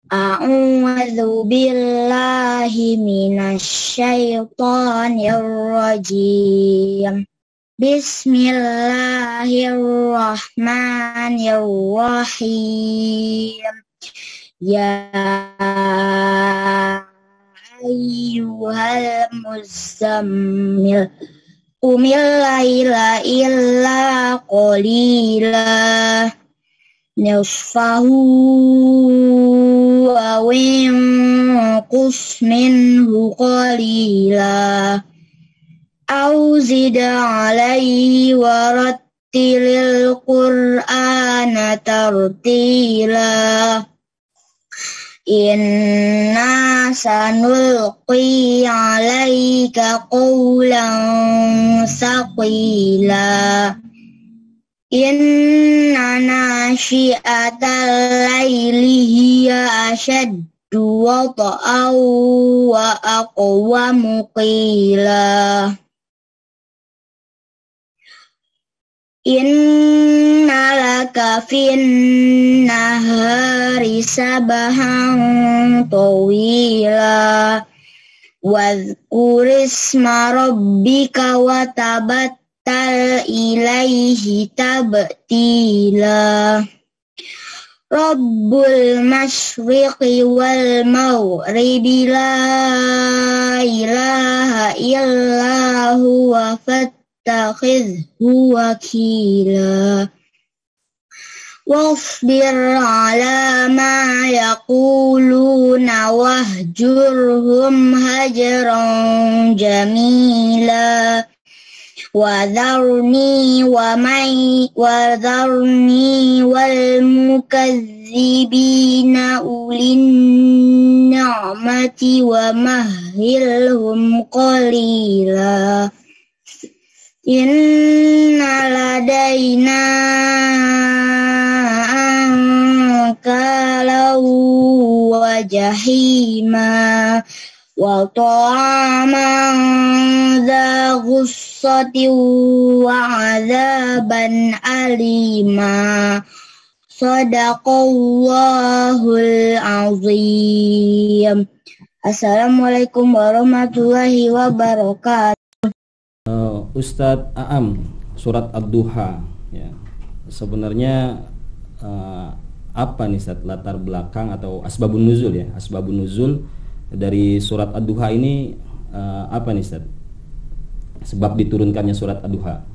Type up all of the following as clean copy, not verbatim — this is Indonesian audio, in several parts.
A'udzu billahi minasy syaithanir rajim. Bismillahirrahmanirrahim. Ya ayyuhal muzammil qumil laila illa qalila nisfahu aw inqus minhu qalila aw zid alayhi warattilil qur'ana tartila inna sanulqi alayka qawlan saqila inna nashi'atal laili hiya ashaddu wata'aw wa aqwamu qila inna laka fin nahari sabahan tawila wadhkur isma rabbika wa tabattal ilaihi tabtila Rabbul masyriqi wal maghribi la ilaha illa huwa fattakhidhu wakila wasbir ala ma yaquluna wahjurhum hajran jamila Wadharni wal mukazzibina ulin ni'mati wa mahhilhum qalila inna ladaina ankalau wa jahima wa ta'aman dha ghussatin wa 'adzaban alima Shadaqallahul azim. Assalamualaikum warahmatullahi wabarakatuh. Ustadz Aam, surat Ad-Duha ya. Sebenarnya apa nih Ustadz latar belakang atau asbabun nuzul ya? Asbabun nuzul dari surat Ad-Duha ini apa nih Ustaz? Sebab diturunkannya surat Ad-Duha.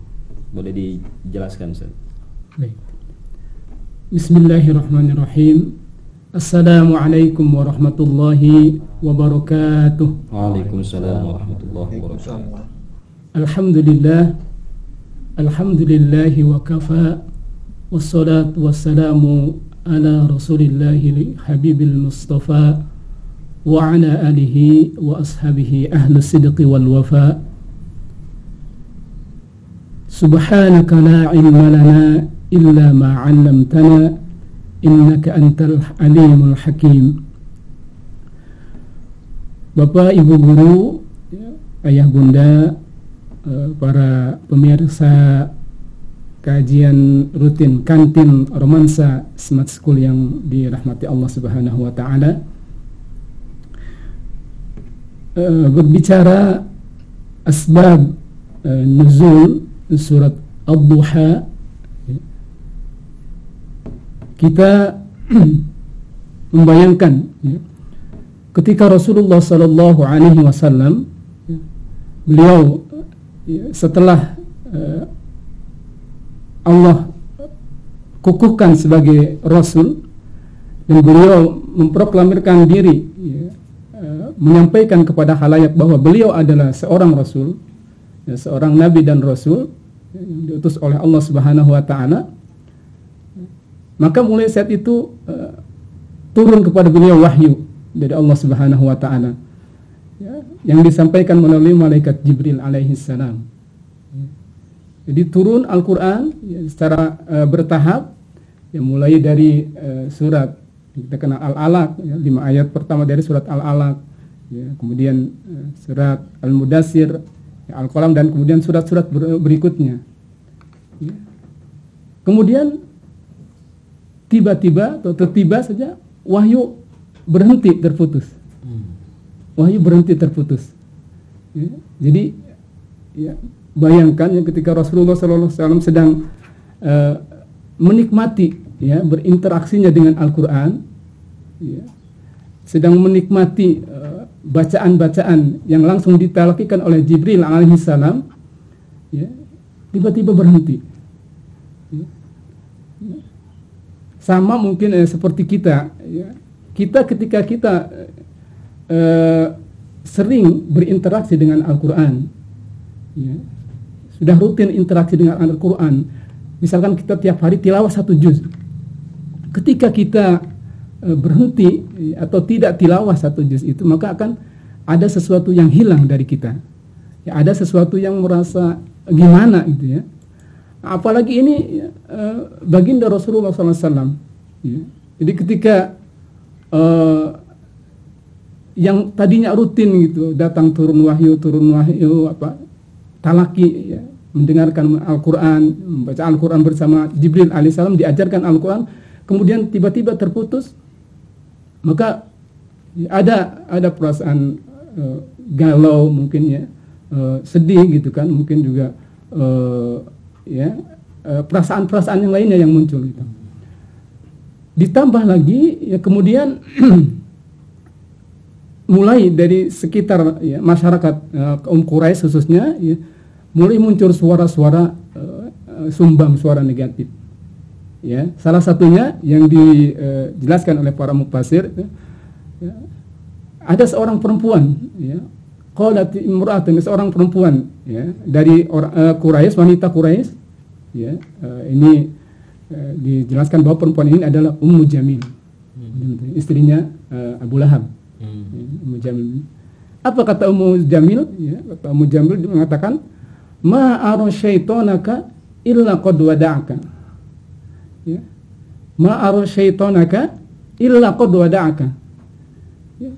Boleh dijelaskan Ustaz? Baik. Bismillahirrahmanirrahim. Assalamualaikum warahmatullahi wabarakatuh. Waalaikumsalam warahmatullahi wabarakatuh. Alhamdulillahi wa kafa wassalatu wassalamu ala rasulillahi habibil mustafa wa ala alihi wa ashabihi ahli sidqi wal wafa. Subhanaka la ilma lana illa ma 'allamtana innaka antal alimul hakim. Bapak, Ibu guru, ayah bunda, para pemirsa kajian rutin kantin Romansa Smart School yang dirahmati Allah Subhanahu wa taala. Berbicara asbab nuzul surat Ad-Duha, kita membayangkan ketika Rasulullah sallallahu alaihi wasallam beliau setelah Allah kukuhkan sebagai rasul dan beliau memproklamirkan diri menyampaikan kepada khalayak bahwa beliau adalah seorang rasul, seorang nabi dan rasul yang diutus oleh Allah Subhanahu wa taala. Maka mulai saat itu turun kepada beliau wahyu dari Allah Subhanahu wa taala yang disampaikan melalui malaikat Jibril alaihi salam. Jadi turun Al-Qur'an secara bertahap, mulai dari surat kita kenal Al-Alaq, 5 ayat pertama dari surat Al-Alaq, kemudian surat Al-Mudassir, Al-Qalam, dan kemudian surat-surat berikutnya. Kemudian tiba-tiba atau tiba saja wahyu berhenti terputus. Wahyu berhenti terputus. Ya, jadi ya, bayangkan ya ketika Rasulullah SAW sedang menikmati ya berinteraksinya dengan Al-Quran, ya, sedang menikmati bacaan-bacaan yang langsung ditalqikan oleh Jibril alaihissalam, ya, tiba-tiba berhenti. Ya. Sama mungkin seperti kita, ya. Kita ketika kita sering berinteraksi dengan Al-Quran, ya, sudah rutin interaksi dengan Al-Quran, misalkan kita tiap hari tilawah 1 juz, ketika kita berhenti atau tidak tilawah 1 juz itu, maka akan ada sesuatu yang hilang dari kita, ya, ada sesuatu yang merasa gimana gitu ya. Apalagi ini baginda Rasulullah SAW, ya. Jadi ketika yang tadinya rutin gitu datang turun wahyu talaki, ya, mendengarkan Al-Quran, membaca Al-Quran bersama Jibril alaihissalam, diajarkan Al-Quran, kemudian tiba-tiba terputus, maka ada perasaan galau mungkin ya, sedih gitu kan, mungkin juga perasaan-perasaan yang lainnya yang muncul gitu. Ditambah lagi ya kemudian mulai dari sekitar ya, masyarakat kaum Quraisy khususnya ya, mulai muncul suara-suara sumbang, suara negatif. Ya, salah satunya yang dijelaskan oleh para mufassir, ya, ada seorang perempuan, ya, qalat imra'atun, seorang perempuan, ya, dari Quraisy, wanita Quraisy, ya, ini dijelaskan bahwa perempuan ini adalah Ummu Jamil, istrinya Abu Lahab. Ummu Jamil. Apa kata Ummu Jamil? Ya, kata Ummu Jamil mengatakan, ma ara syaitonaka illa qad wada'aka. Ya. Ma ara syaitonaka illa qad wada'aka. Ya.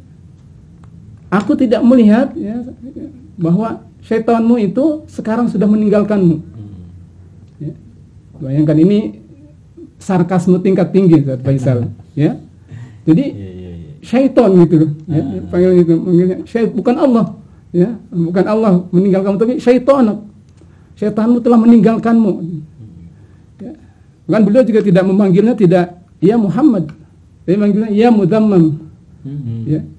Aku tidak melihat ya, bahwa syaitanmu itu sekarang sudah meninggalkanmu. Ya. Bayangkan ini sarkasme tingkat tinggi, Ustaz Faisal. Ya. Jadi syaitan gitu, ya, panggil itu, bukan Allah, ya, bukan Allah meninggalkanmu, tapi syaitanmu telah meninggalkanmu. Ya. Kan beliau juga tidak memanggilnya tidak ya Muhammad, dia memanggilnya ya Mudzammam,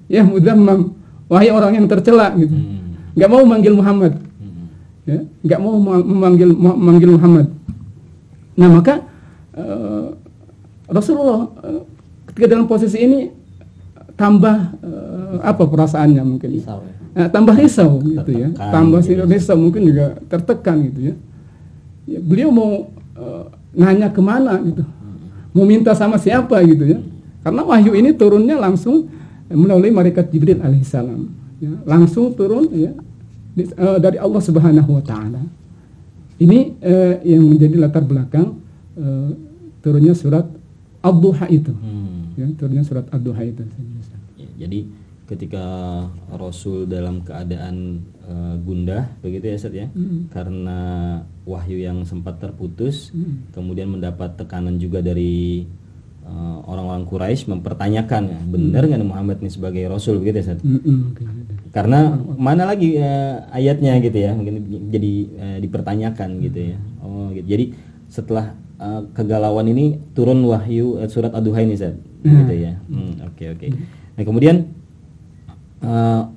ya Mudzammam, wahai orang yang tercela gitu. Nggak mau memanggil Muhammad, ya, nggak mau memanggil Muhammad. Nah maka Rasulullah ketika dalam posisi ini tambah apa perasaannya mungkin, risau, ya? Nah, tambah risau gitu ya, tambah risau mungkin juga tertekan gitu ya. Ya beliau mau nanya kemana gitu, mau minta sama siapa gitu ya, karena wahyu ini turunnya langsung melalui malaikat Jibril alaihissalam, ya, langsung turun ya dari Allah Subhanahu wa Ta'ala. Ini yang menjadi latar belakang turunnya surat Ad-Duha itu. Ya, turunnya surat Ad-Duha itu. Ya, jadi ketika Rasul dalam keadaan gundah begitu ya Ustaz ya, karena wahyu yang sempat terputus, kemudian mendapat tekanan juga dari orang-orang Quraisy mempertanyakan ya, benar nggak Muhammad ini sebagai Rasul begitu ya Ustaz? Karena mana lagi ayatnya gitu ya, mungkin jadi dipertanyakan gitu ya. Oh gitu. Jadi setelah kegalauan ini turun wahyu surat Ad-Duha ini Ustaz, gitu ya. Oke. Nah kemudian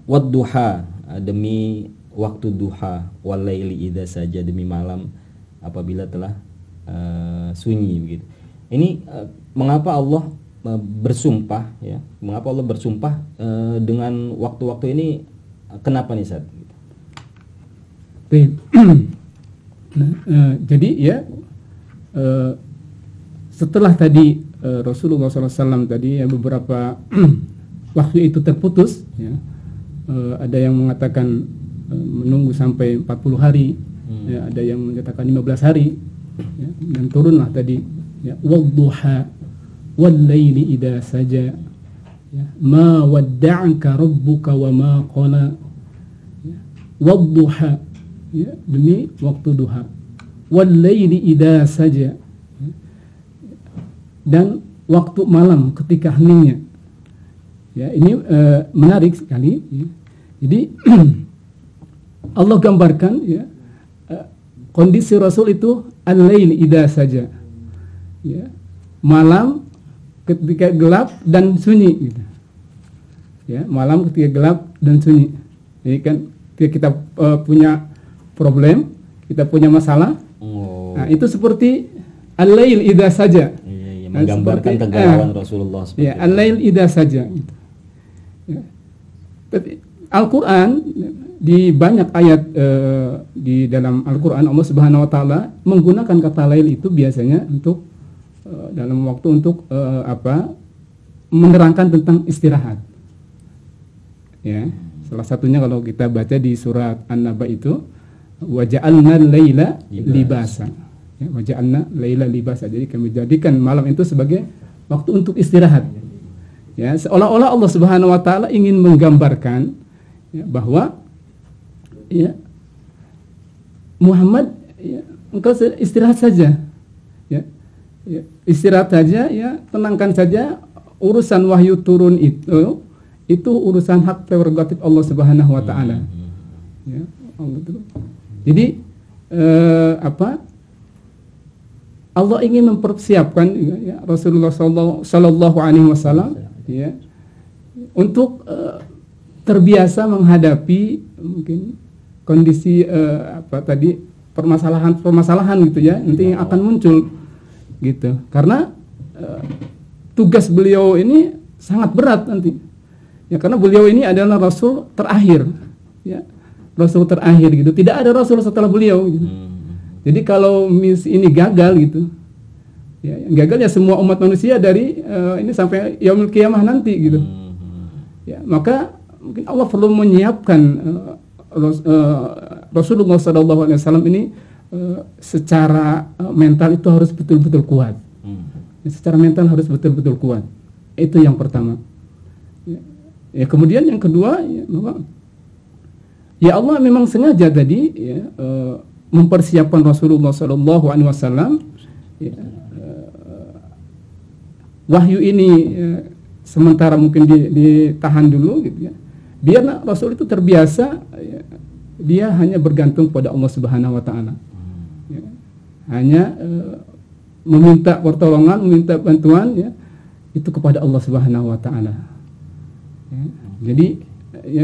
wad-duha, demi waktu duha, walaili idza saja, demi malam apabila telah sunyi begitu. Ini mengapa Allah bersumpah ya? Mengapa Allah bersumpah dengan waktu-waktu ini? Kenapa nih Ustaz? Jadi ya setelah tadi Rasulullah SAW tadi ya beberapa waktu itu terputus ya, ada yang mengatakan menunggu sampai 40 hari, ya, ada yang mengatakan 15 hari ya, dan turunlah tadi ya, wadduha wallaili idza saja ya, ma wadda'aka rabbuka wa ma qala ya, wadduha ya, demi waktu duha, wallaili idza saja ya, dan waktu malam ketika heningnya Ya, ini menarik sekali. Ya. Jadi Allah gambarkan ya kondisi Rasul itu al-lail idza saja. Ya. Malam ketika gelap dan sunyi gitu. Ya, malam ketika gelap dan sunyi. Jadi kan ketika kita punya problem, kita punya masalah. Nah, itu seperti al-lail idza saja. Iya, menggambarkan kegalauan Rasulullah seperti ya, al-lail idza saja gitu. Ya. Al-Qur'an di banyak ayat di dalam Al-Qur'an Allah Subhanahu wa taala menggunakan kata lail itu biasanya untuk dalam waktu untuk menerangkan tentang istirahat. Ya, salah satunya kalau kita baca di surat An-Naba itu wa ja'alna laila libasa. Ya, wa ja'alna laila libasa. Jadi kami jadikan malam itu sebagai waktu untuk istirahat. Ya, seolah-olah Allah Subhanahu wa taala ingin menggambarkan ya, bahwa ya Muhammad ya, engkau istirahat saja. Ya. Ya, istirahat saja ya, tenangkan saja urusan wahyu turun itu urusan hak prerogatif Allah Subhanahu wa taala. Ya, jadi Allah ingin mempersiapkan ya, Rasulullah sallallahu alaihi wasallam ya untuk terbiasa menghadapi mungkin kondisi permasalahan gitu ya nanti yang akan muncul gitu, karena tugas beliau ini sangat berat nanti ya, karena beliau ini adalah Rasul terakhir ya, Rasul terakhir gitu, tidak ada Rasul setelah beliau gitu. Jadi kalau ini gagal gitu ya, yang gagal ya semua umat manusia dari ini sampai yaumul qiyamah nanti gitu ya, maka mungkin Allah perlu menyiapkan Rasulullah SAW ini secara mental itu harus betul-betul kuat. Secara mental harus betul-betul kuat. Itu yang pertama. Ya, kemudian yang kedua, ya Allah memang sengaja tadi ya, mempersiapkan Rasulullah SAW. Ya, wahyu ini sementara mungkin ditahan dulu, gitu ya. Biar Rasul itu terbiasa, ya, dia hanya bergantung pada Allah Subhanahu Wa Taala. Ya, hanya meminta pertolongan, meminta bantuan ya itu kepada Allah Subhanahu Wa Taala. Ya, jadi ya,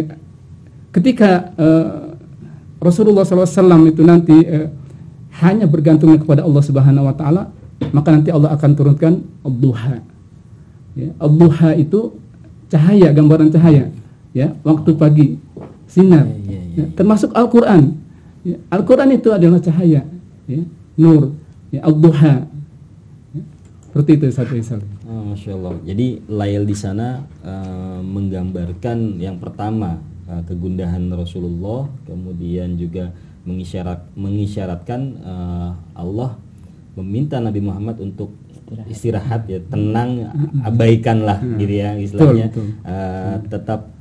ketika Rasulullah SAW itu nanti hanya bergantungnya kepada Allah Subhanahu Wa Taala, maka nanti Allah akan turunkan ad-duha. Ya, ad-duha itu cahaya, gambaran cahaya. Ya, waktu pagi, sinar. Ya, termasuk Al-Quran. Ya, Al-Quran itu adalah cahaya, ya, nur, ya, ad-duha. Ya, seperti itu satu. Masya Allah. Jadi lail di sana menggambarkan yang pertama kegundahan Rasulullah, kemudian juga mengisyaratkan Allah meminta Nabi Muhammad untuk istirahat ya, tenang, abaikanlah gitu ya istilahnya. Tetap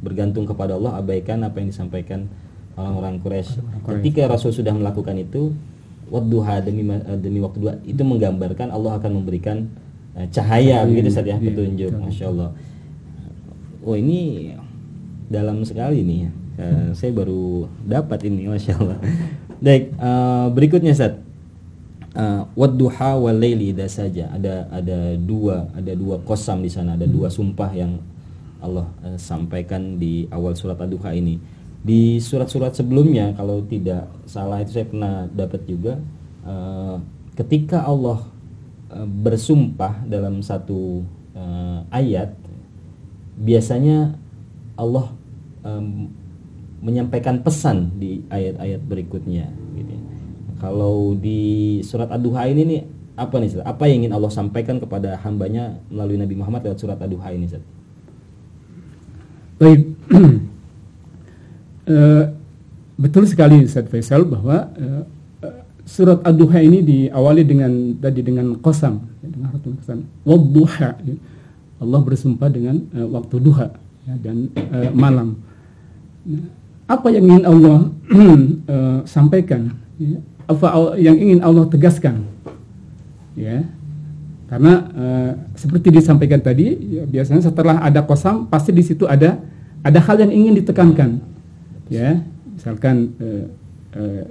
bergantung kepada Allah, abaikan apa yang disampaikan orang-orang Quraisy. Ketika Rasul sudah melakukan itu, wadduha, demi waktu dua, itu menggambarkan Allah akan memberikan cahaya begitu saja, petunjuk. Masya Allah. Oh, ini dalam sekali nih ya. Saya baru dapat ini, Masya Allah. Baik, berikutnya Ustaz. Wadduha wal laili idza saja. Ada dua qasam di sana, ada dua sumpah yang Allah sampaikan di awal surat Ad-Duha ini. Di surat-surat sebelumnya kalau tidak salah itu saya pernah dapat juga ketika Allah bersumpah dalam satu ayat, biasanya Allah menyampaikan pesan di ayat-ayat berikutnya gitu ya. Kalau di surat Ad-Duha ini nih apa nih? Apa yang ingin Allah sampaikan kepada hambanya melalui Nabi Muhammad lewat surat Ad-Duha ini, Ustaz? Baik. Betul sekali Ustaz Faisal bahwa surat Ad-Duha ini diawali dengan qasam, dengan harfu qasam. Wadduha. Allah bersumpah dengan waktu duha ya, dan malam. Apa yang ingin Allah sampaikan? Ya? Apa yang ingin Allah tegaskan? Ya. Karena seperti disampaikan tadi, ya, biasanya setelah ada qasam pasti di situ ada hal yang ingin ditekankan. Ya, misalkan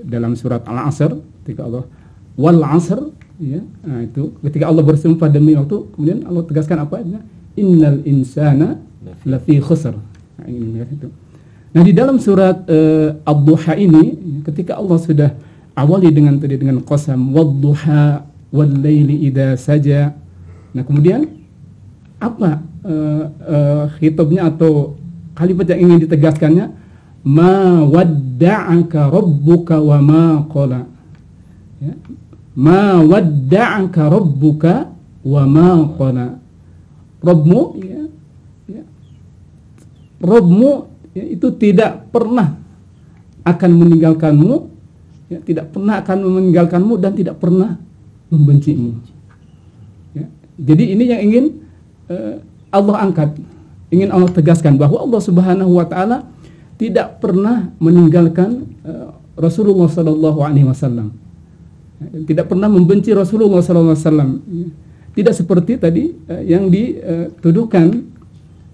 dalam surat Al-Asr ketika Allah wal 'asr, ya, nah itu ketika Allah bersumpah demi waktu, kemudian Allah tegaskan apa? Innal insana lafi khusr. Nah, ini itu. Nah, di dalam surat Ad-Duha ini ketika Allah sudah awali dengan qasam wad-duha wal laili idza saja. Nah, kemudian apa khitabnya atau kalimat yang ingin ditegaskannya? Ma wadda'aka rabbuka wa ma qala. Ya. Ma wadda'aka rabbuka wa ma qala. Rabbmu, ya, ya. Rabbmu, ya, itu tidak pernah akan meninggalkanmu, ya, tidak pernah akan meninggalkanmu dan tidak pernah membencimu. Ya. Jadi ini yang ingin Allah angkat, ingin Allah tegaskan bahwa Allah Subhanahu wa taala tidak pernah meninggalkan Rasulullah sallallahu alaihi wasallam. Tidak pernah membenci Rasulullah sallallahu alaihi wasallam. Tidak seperti tadi yang dituduhkan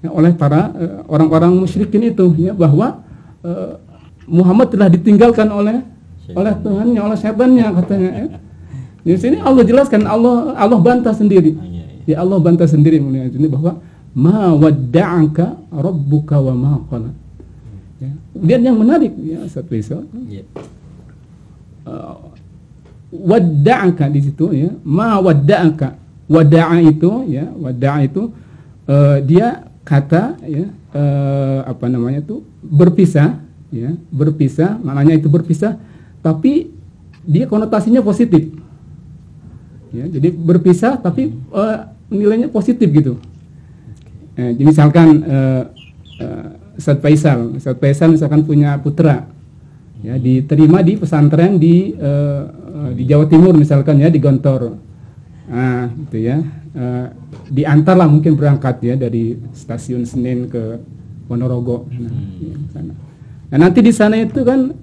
oleh para orang-orang musyrikin itu, ya, bahwa Muhammad telah ditinggalkan oleh Tuhannya, oleh setannya katanya. Ya. Di sini Allah jelaskan, Allah bantah sendiri. Ya, Allah bantah sendiri mulai ini bahwa ma wadda'aka rabbuka wa ma qala. Ya. Kemudian yang menarik, ya, Ustaz Faisal, wadda'aka di situ, ya, ma wadda'aka, wada'a itu, ya, wada'a itu dia kata, ya, apa namanya itu berpisah, ya, berpisah, maknanya itu berpisah, tapi dia konotasinya positif, ya, jadi berpisah tapi nilainya positif gitu. Jadi misalkan Ustaz Faisal misalkan punya putra, ya, diterima di pesantren di Jawa Timur misalkan, ya, di Gontor, nah gitu ya, diantar lah mungkin berangkat, ya, dari stasiun Senen ke Ponorogo, ya, sana. Nah nanti di sana itu kan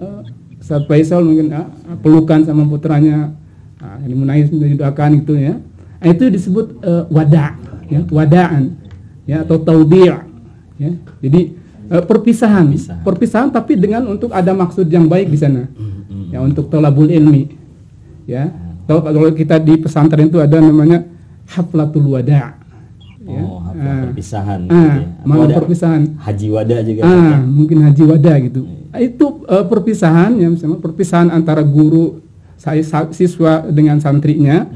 Ustaz Faisal mungkin pelukan sama putranya, ini menangis mendoakan gitu, ya, nah, itu disebut wada, ya, wadaan, ya, atau taudi', ya, jadi perpisahan tapi dengan untuk ada maksud yang baik di sana, ya, untuk thalabul ilmi, ya. Kalau kita di pesantren itu ada namanya haflatul wada', ya. Perpisahan, malam perpisahan, haji wada juga, mungkin haji wada gitu. Itu perpisahan, ya, misalnya perpisahan antara guru siswa dengan santrinya,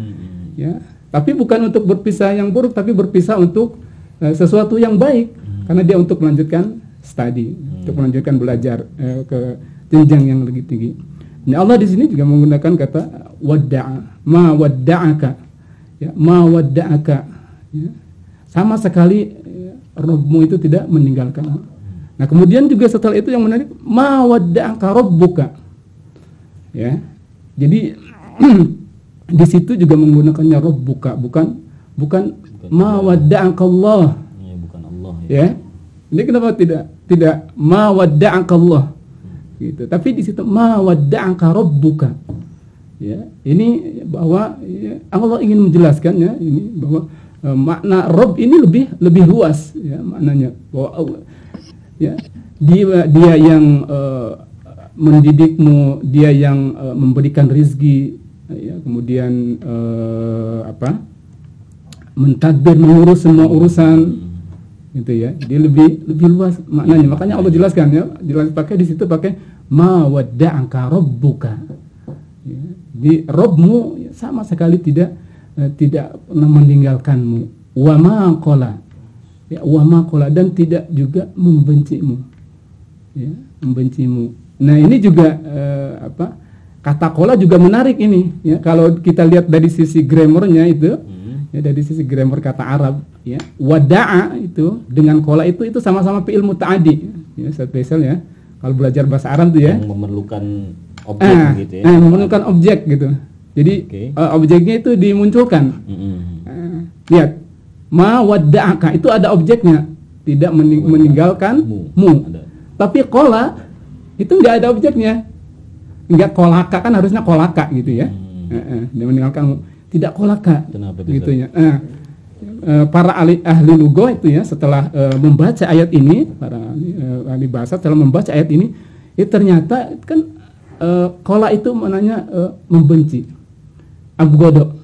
ya, tapi bukan untuk berpisah yang buruk, tapi berpisah untuk sesuatu yang baik, karena dia untuk melanjutkan studi, untuk melanjutkan belajar ke jenjang yang lebih tinggi. Nah, Allah di sini juga menggunakan kata wadda'a, ma wadda'aka, ya, ma wadda'aka, ya. Sama sekali, ya, Rabbmu itu tidak meninggalkanmu. Nah, kemudian juga setelah itu yang menarik, ma wadda'aka rabbuka, ya. Jadi di situ juga menggunakannya rabbuka, bukan ma wadda'aka Allah. Ya, bukan Allah, ya. Ya. Ini kenapa tidak ma wadda'aka Allah gitu, tapi di situ ma wadda'aka rabbuka, ya. Ini bahwa, ya, Allah ingin menjelaskan, ya, ini bahwa makna Rabb ini lebih luas, ya, maknanya bahwa Allah, ya, dia yang mendidikmu, dia yang memberikan rizki, ya, kemudian mentadbir, mengurus semua urusan, gitu ya. Dia lebih luas maknanya. Makanya Allah jelaskan, ya, pakai di situ pakai ma wadda'aka rabbuka. Ya. Di Rabbmu, ya, sama sekali tidak pernah meninggalkanmu. Wa ma qala. Ya, wa ma qala, dan tidak juga membencimu. Ya, membencimu. Nah, ini juga kata qala juga menarik ini, ya. Kalau kita lihat dari sisi grammarnya itu, ya, dari sisi grammar kata Arab, ya, wada'a itu dengan qala itu sama-sama fi'il muta'addi, ya, Faisal, ya. Kalau belajar bahasa Arab tuh, ya, yang memerlukan objek gitu, ya. Memerlukan objek gitu. Jadi objeknya itu dimunculkan. Lihat, ma wadda'aka itu ada objeknya, tidak meninggalkanmu. Tapi qala itu enggak ada objeknya. Enggak, kolaka kan harusnya kolaka gitu, ya. Dia meninggalkanmu. tidak kolaka. Kenapa itu, gitu ya. Para ahli lugah itu ya setelah membaca ayat ini, para ahli bahasa setelah membaca ayat ini, ternyata kan kola itu maknanya membenci, abgodo,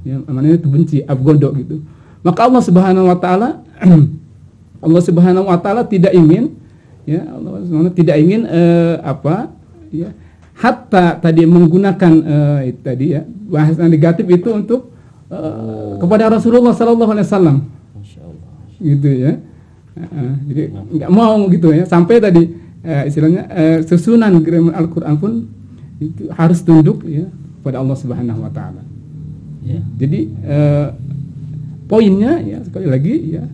ya, maknanya itu benci, abgodo gitu. Maka Allah Subhanahu Wa Taala tidak ingin, ya Allah Subhanahu tidak ingin ya, hatta tadi menggunakan itu tadi ya bahasa negatif itu untuk kepada Rasulullah Sallallahu Alaihi Wasallam, gitu ya. Jadi nggak mau gitu ya, sampai tadi istilahnya susunan grammar Al-Quran pun itu harus tunduk ya kepada Allah Subhanahu Wa Taala. Ya. Jadi poinnya ya sekali lagi ya,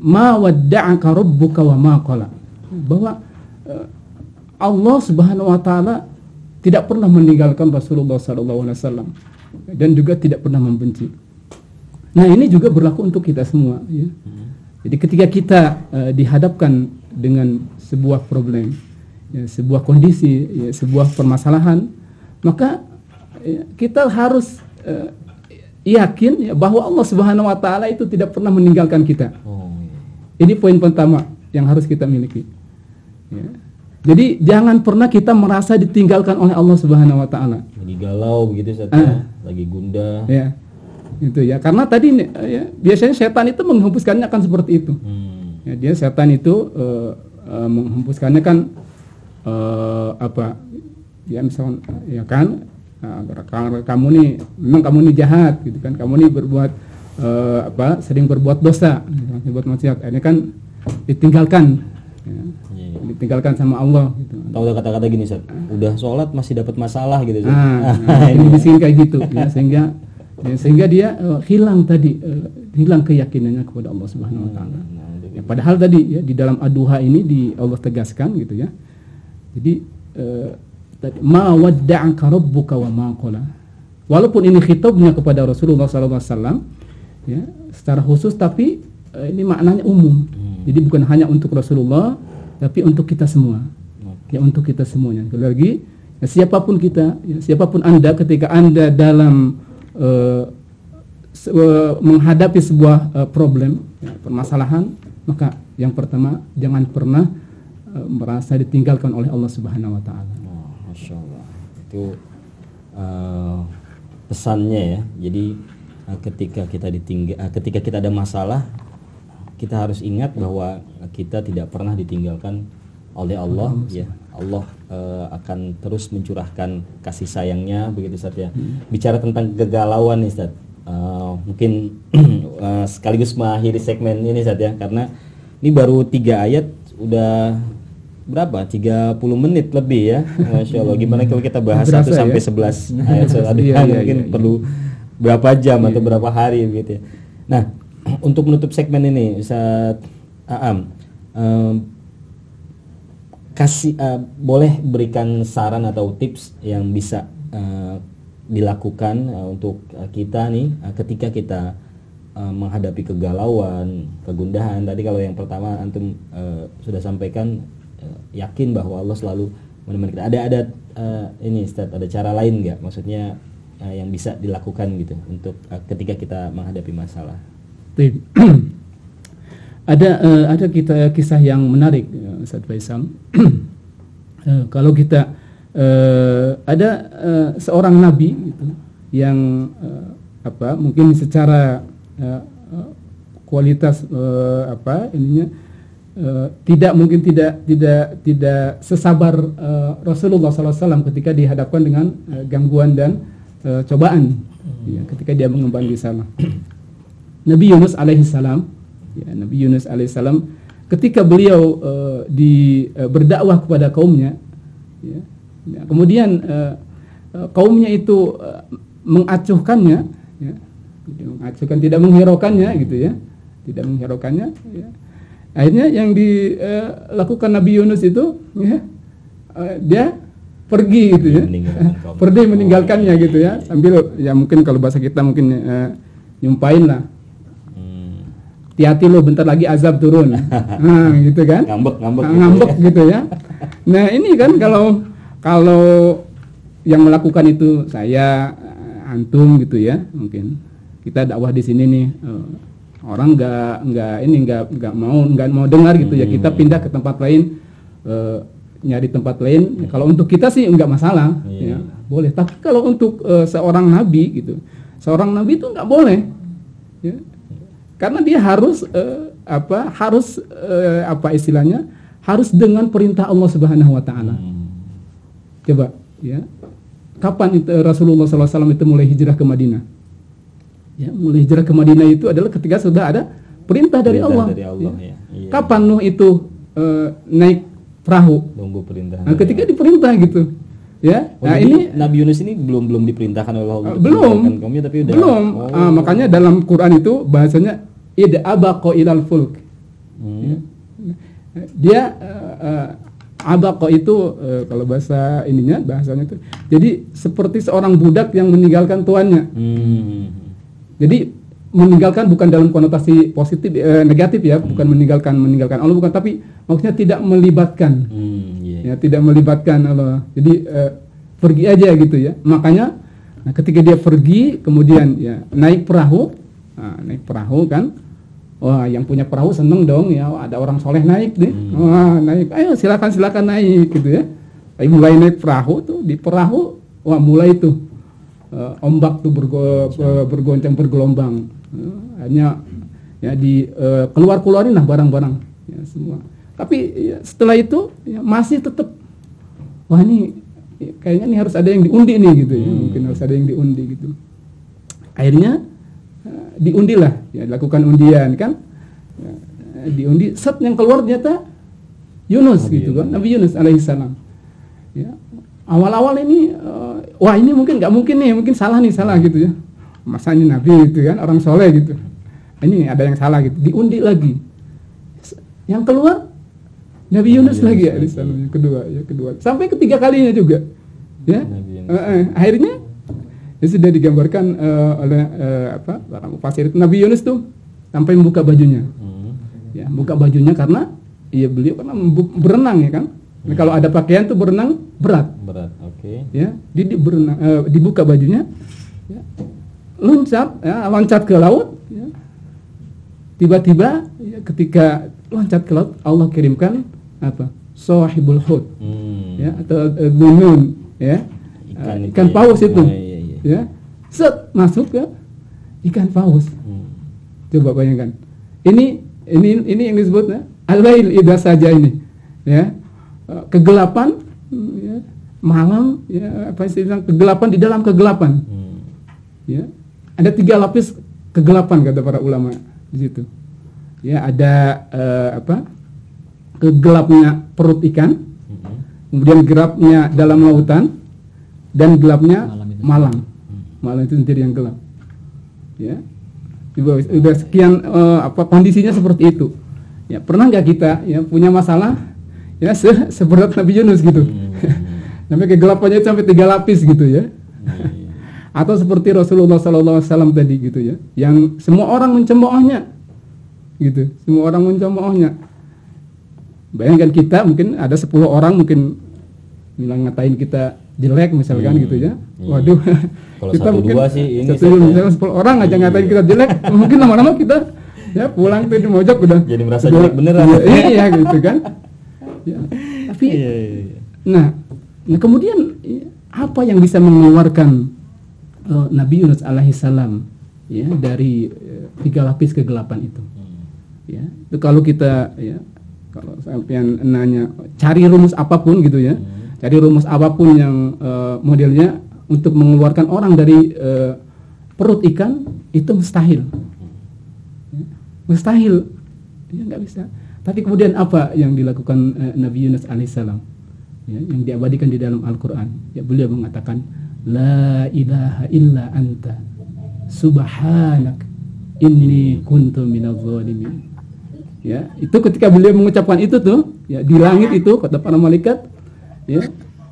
ma wadda'aka rabbuka wa ma qala, bahwa Allah Subhanahu Wa Taala tidak pernah meninggalkan Rasulullah Sallallahu Alaihi Wasallam dan juga tidak pernah membenci. Nah ini juga berlaku untuk kita semua ya. Jadi ketika kita dihadapkan dengan sebuah problem, ya, sebuah kondisi, ya, sebuah permasalahan, maka ya, kita harus yakin ya, bahwa Allah Subhanahu Wa Taala itu tidak pernah meninggalkan kita. Ini poin pertama yang harus kita miliki. Ya. Jadi jangan pernah kita merasa ditinggalkan oleh Allah Subhanahu Wa Taala. Lagi galau begitu saja, lagi gundah. Ya, itu ya. Karena tadi ya, biasanya setan itu menghempuskannya akan seperti itu. Ya, dia setan itu menghempuskannya kan ya misalkan ya kan, kamu nih memang kamu nih jahat gitu kan, kamu nih berbuat sering berbuat dosa, berbuat maksiat, ini kan ditinggalkan, ya, ditinggalkan sama Allah. Gitu. Tahu kata-kata gini, Ustaz, udah sholat masih dapat masalah gitu. Ini bikin kayak gitu, ya, sehingga dia hilang keyakinannya kepada Allah Subhanahu Wa Taala. Ya, padahal tadi ya di dalam ad-duha ini Allah tegaskan gitu ya. Jadi ma wadda'aka rabbuka wa ma qala. Walaupun ini khitabnya kepada Rasulullah sallallahu alaihi wasallam ya, secara khusus, tapi ini maknanya umum. Jadi bukan hanya untuk Rasulullah, tapi untuk kita semua. Ya, untuk kita semuanya. Sekali lagi, ya, siapapun kita, ya, siapapun Anda, ketika Anda dalam menghadapi sebuah problem, ya, permasalahan, maka yang pertama jangan pernah merasa ditinggalkan oleh Allah Subhanahu Wa Taala. Masya Allah. Itu pesannya ya. Jadi ketika kita ada masalah, kita harus ingat bahwa kita tidak pernah ditinggalkan oleh Allah. Ya, Allah akan terus mencurahkan kasih sayangnya, begitu Ustaz ya. Bicara tentang kegalauan nih Ustaz, mungkin sekaligus mengakhiri segmen ini Ustaz ya, karena ini baru 3 ayat udah berapa? 30 menit lebih ya. Masya Allah. Gimana kalau kita bahas 1 sampai 11 ayat Ustaz? Mungkin perlu berapa jam atau berapa hari begitu ya. Nah, untuk menutup segmen ini Ustaz Aam, boleh berikan saran atau tips yang bisa dilakukan untuk kita nih ketika kita menghadapi kegalauan, kegundahan. Tadi kalau yang pertama antum sudah sampaikan, yakin bahwa Allah selalu menemani kita. Ada ini Ustaz, ada cara lain nggak? Maksudnya yang bisa dilakukan gitu untuk ketika kita menghadapi masalah. Ada kisah yang menarik Ustaz Faisal. Kalau kita ada seorang nabi gitu, yang mungkin secara kualitas tidak sesabar Rasulullah SAW ketika dihadapkan dengan gangguan dan cobaan, ya, ketika dia mengemban risalah. Nabi Yunus alaihissalam, ya, Nabi Yunus alaihissalam ketika beliau berdakwah kepada kaumnya, ya, kemudian kaumnya itu mengacuhkannya, ya, mengacuhkan, tidak menghiraukannya gitu ya, tidak menghiraukannya. Ya. Akhirnya yang dilakukan Nabi Yunus itu, ya, dia pergi gitu ya, pergi meninggalkannya gitu ya, sambil ya mungkin kalau bahasa kita mungkin nyumpain lah, hati-hati lo bentar lagi azab turun, nah gitu kan, ngambek gitu ya. Nah ini kan kalau yang melakukan itu saya antum gitu ya, mungkin kita dakwah di sini nih, orang nggak mau dengar gitu ya, kita pindah ke tempat lain, nyari tempat lain. Kalau untuk kita sih nggak masalah, ya, boleh. Tapi kalau untuk seorang nabi gitu, seorang nabi itu nggak boleh, ya. Karena dia harus istilahnya, harus dengan perintah Allah Subhanahu Wa Taala. Coba, ya, kapan itu Rasulullah SAW itu mulai hijrah ke Madinah? Ya, mulai hijrah ke Madinah itu adalah ketika sudah ada perintah dari Allah. Ya. Iya. Kapan Nuh itu naik perahu? Nunggu perintah. Nah, ketika diperintah gitu. Ya. Nah, ini Nabi Yunus ini belum diperintahkan oleh Allah. Belum. Kaumnya, tapi udah. Belum. Makanya dalam Quran itu bahasanya id abaqa ilal fulk. Ya. Dia abaqa itu kalau bahasa ininya, bahasanya itu. Jadi seperti seorang budak yang meninggalkan tuannya. Jadi meninggalkan bukan dalam konotasi positif, negatif ya, bukan meninggalkan Allah, bukan, tapi maksudnya tidak melibatkan, ya, tidak melibatkan Allah. Jadi pergi aja gitu ya. Makanya ketika dia pergi, kemudian ya naik perahu kan, wah yang punya perahu seneng dong ya, ada orang soleh naik deh, wah naik, ayo silakan naik gitu ya. Mulai naik perahu tuh, di perahu, wah mulai tuh ombak tuh bergoncang bergelombang, hanya ya keluarin lah barang-barang ya semua. Tapi ya, setelah itu ya, masih tetap, wah ini ya, kayaknya nih harus ada yang diundi nih gitu ya, mungkin harus ada yang diundi gitu. Akhirnya diundilah, ya dilakukan undian kan, ya, diundi, set yang keluar ternyata Yunus gitu kan, Nabi Yunus alaihissalam. Ya, awal-awal ini wah ini nggak mungkin nih, mungkin salah gitu ya, masanya Nabi gitu kan, orang soleh gitu, ini ada yang salah gitu, diundi lagi, yang keluar Nabi Yunus lagi ya, yang kedua, sampai ketiga kalinya juga, ya, akhirnya ya sudah digambarkan oleh para mufasir, Nabi Yunus tuh sampai membuka bajunya, ya buka bajunya karena ya beliau karena berenang ya kan. Nah, kalau ada pakaian tuh berenang berat, oke. Ya, jadi berenang, dibuka bajunya, ya, loncat ke laut. Ya. Tiba-tiba, ya, ketika loncat ke laut, Allah kirimkan apa? Sahibul hut, ya, atau dunun, ya, ikan paus itu, ya, set masuk ke ikan paus. Coba bayangkan, ini yang disebut al-lail idza saja ini, ya. Kegelapan, ya, malam, ya, apa istilah kegelapan di dalam kegelapan, ya, ada 3 lapis kegelapan kata para ulama di situ, ya, ada kegelapnya perut ikan, kemudian gelapnya dalam lautan, dan gelapnya malam itu sendiri yang gelap, ya, udah sekian kondisinya seperti itu, ya, pernah nggak kita ya punya masalah ya seberat Nabi Yunus gitu, sampai kegelapannya sampai 3 lapis gitu ya, atau seperti Rasulullah SAW tadi gitu ya, yang semua orang mencemoohnya gitu, semua orang mencemoohnya. Bayangkan kita mungkin ada 10 orang mungkin bilang ngatain kita jelek misalkan gitu ya, waduh, kalau kita mungkin 1-2 sih ini misalkan 10 orang aja ngatain kita jelek, mungkin lama-lama kita ya pulang tuh di mojok udah jadi merasa jelek beneran, iya gitu kan. Ya, tapi Nah, kemudian apa yang bisa mengeluarkan Nabi Yunus alaihissalam ya dari 3 lapis kegelapan itu? Ya, itu kalau kita ya, kalau sampean nanya cari rumus apapun gitu ya, cari rumus apapun yang modelnya untuk mengeluarkan orang dari perut ikan itu mustahil, ya, mustahil, ya nggak bisa. Tapi kemudian apa yang dilakukan Nabi Yunus alaihissalam, ya, yang diabadikan di dalam Al-Quran, ya, beliau mengatakan la ilaha illa anta subhanak inni kuntu minadz zalimin. Ya, itu ketika beliau mengucapkan itu tuh, ya, di langit itu kata para malaikat, ya,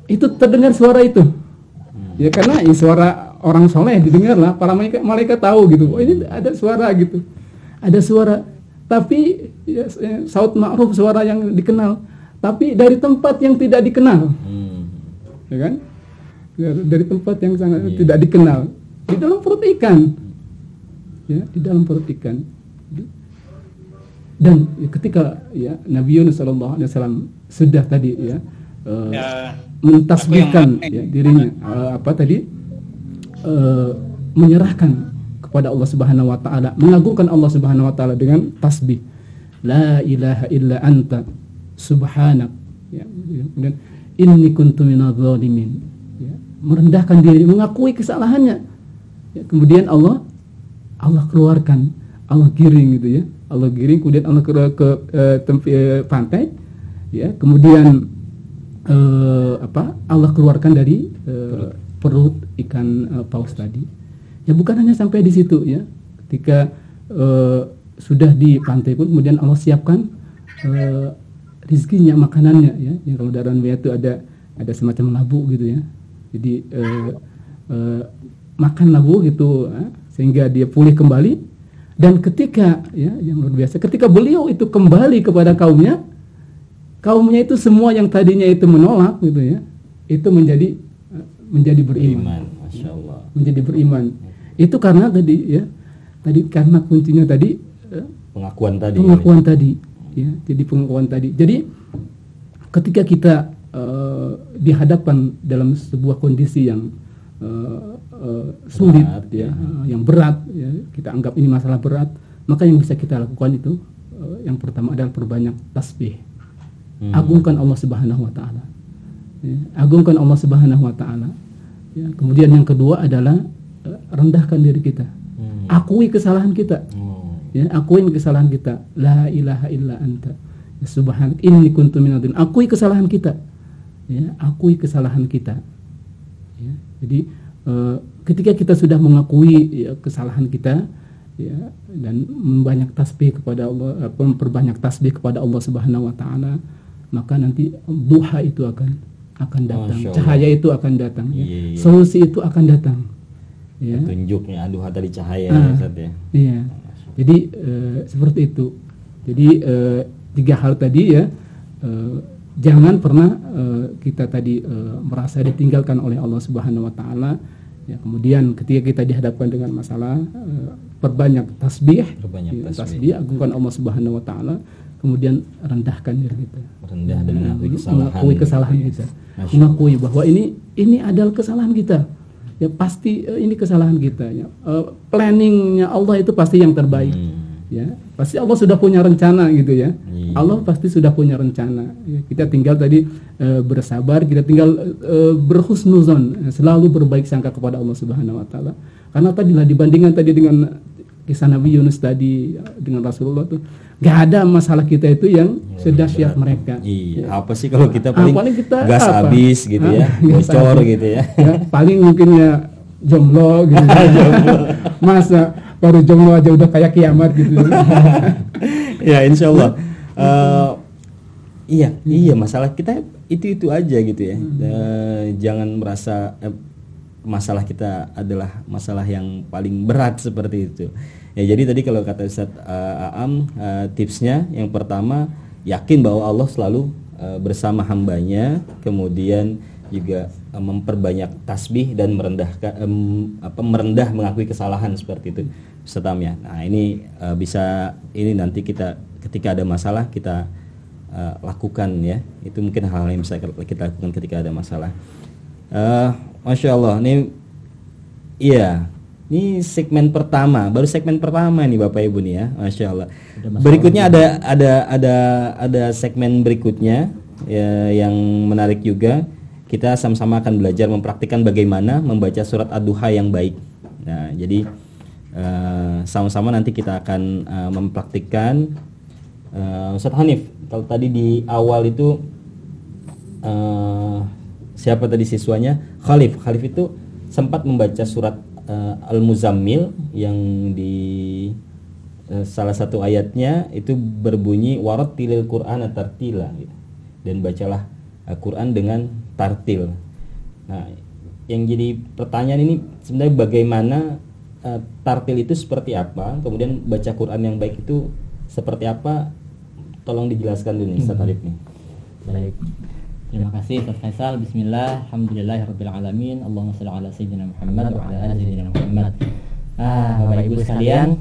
itu terdengar suara itu, ya, karena ini suara orang soleh didengar lah, para malaikat tahu gitu, oh ini ada suara gitu, ada suara. Tapi ya, saut ma'ruf, suara yang dikenal, tapi dari tempat yang tidak dikenal, ya kan? Ya, dari tempat yang sangat tidak dikenal. di dalam perut ikan. Ya, di dalam perut ikan. Dan ketika ya Nabi Yunus sallallahu alaihi wasallam sudah tadi ya mentasbihkan ya, dirinya menyerahkan kepada Allah Subhanahu wa taala, mengagungkan Allah Subhanahu wa taala dengan tasbih. La ilaha illa anta subhanak. Ya, kemudian inni kuntu minadz zalimin. Ya, merendahkan diri, mengakui kesalahannya. Ya, kemudian Allah keluarkan, Allah giring gitu ya. Allah giring, kemudian Allah ke pantai, ya, kemudian Allah keluarkan dari perut ikan paus tadi. Ya, bukan hanya sampai di situ ya. Ketika sudah di pantai pun kemudian Allah siapkan rizkinya, makanannya ya. Yang kalau dalam itu ada semacam labu gitu ya. Jadi makan labu gitu sehingga dia pulih kembali. Dan ketika ya yang luar biasa, ketika beliau itu kembali kepada kaumnya itu semua yang tadinya itu menolak gitu ya, itu menjadi beriman. Masya Allah. Menjadi beriman. Itu karena tadi karena kuncinya tadi pengakuan tadi. Ya, jadi pengakuan tadi. Jadi ketika kita dihadapkan dalam sebuah kondisi yang sulit berat, ya, yang berat ya, kita anggap ini masalah berat, maka yang bisa kita lakukan itu yang pertama adalah perbanyak tasbih. Agungkan Allah Subhanahu wa taala. Ya, agungkan Allah Subhanahu wa taala. Ya, kemudian yang kedua adalah rendahkan diri kita. Akui kesalahan kita. Ya, akuin kesalahan kita. La ilaha illa anta. Ya, subhanak inni kuntu minadz zalimin. Akui kesalahan kita. Ya, akui kesalahan kita. Ya, jadi ketika kita sudah mengakui ya, kesalahan kita ya, dan memperbanyak tasbih kepada Allah Subhanahu wa taala, maka nanti duha itu akan datang, cahaya itu akan datang ya. Solusi itu akan datang ya. Petunjuknya duha tadi cahaya ya, Ustaz, ya. Iya. Jadi seperti itu. Jadi 3 hal tadi ya, jangan pernah kita tadi merasa ditinggalkan oleh Allah Subhanahu wa taala. Ya, kemudian ketika kita dihadapkan dengan masalah, perbanyak tasbih, agungkan Allah Subhanahu wa taala, kemudian rendahkan diri kita. Rendah dan mengakui kesalahan kita. Mengakui bahwa ini adalah kesalahan kita. Ya pasti ini kesalahan kita ya. Planningnya Allah itu pasti yang terbaik. Ya, pasti Allah sudah punya rencana gitu ya. Allah pasti sudah punya rencana. Ya, kita tinggal tadi bersabar, kita tinggal berhusnuzon, selalu berbaik sangka kepada Allah Subhanahu wa taala. Karena tadilah dibandingkan tadi dengan kisah Nabi Yunus tadi dengan Rasulullah tuh, gak ada masalah kita itu yang sedahsyat mereka. Iya. Ya. Apa sih kalau kita paling kita gas habis gitu ya, bocor gitu ya. Ya. Paling mungkin ya jomblo gitu. Masa baru jomblo aja udah kayak kiamat gitu. Ya insya Allah. Iya masalah kita itu aja gitu ya. Jangan merasa masalah kita adalah masalah yang paling berat seperti itu. Ya jadi tadi kalau kata Ustaz Aam, tipsnya yang pertama yakin bahwa Allah selalu bersama hambanya, kemudian juga memperbanyak tasbih dan merendah mengakui kesalahan seperti itu Ustaz Aam ya. Nah ini bisa ini nanti kita ketika ada masalah kita lakukan ya. Itu mungkin hal-hal yang bisa kita lakukan ketika ada masalah. Masya Allah, ini segmen pertama, baru segmen pertama nih Bapak Ibu nih ya, Masya Allah. Berikutnya ada segmen berikutnya ya, yang menarik juga. Kita sama-sama akan belajar mempraktikkan bagaimana membaca surat Ad-Duha yang baik. Nah, jadi sama-sama nanti kita akan mempraktikkan. Ustaz Hanif, kalau tadi di awal itu siapa tadi siswanya? Khalif itu sempat membaca surat Al-Muzammil yang di salah satu ayatnya itu berbunyi warattilil Qur'ana tartila gitu. Dan bacalah Al-Quran dengan tartil. Nah, yang jadi pertanyaan ini sebenarnya bagaimana tartil itu seperti apa? Kemudian baca Quran yang baik itu seperti apa? Tolong dijelaskan dulu Ustaz Arif nih. Baik. Terima kasih Ustaz Faisal. Bismillah, alhamdulillahirabbil alamin. Allahumma shalli ala sayyidina Muhammad wa ala ali sayyidina Muhammad. Bapak Ibu sekalian,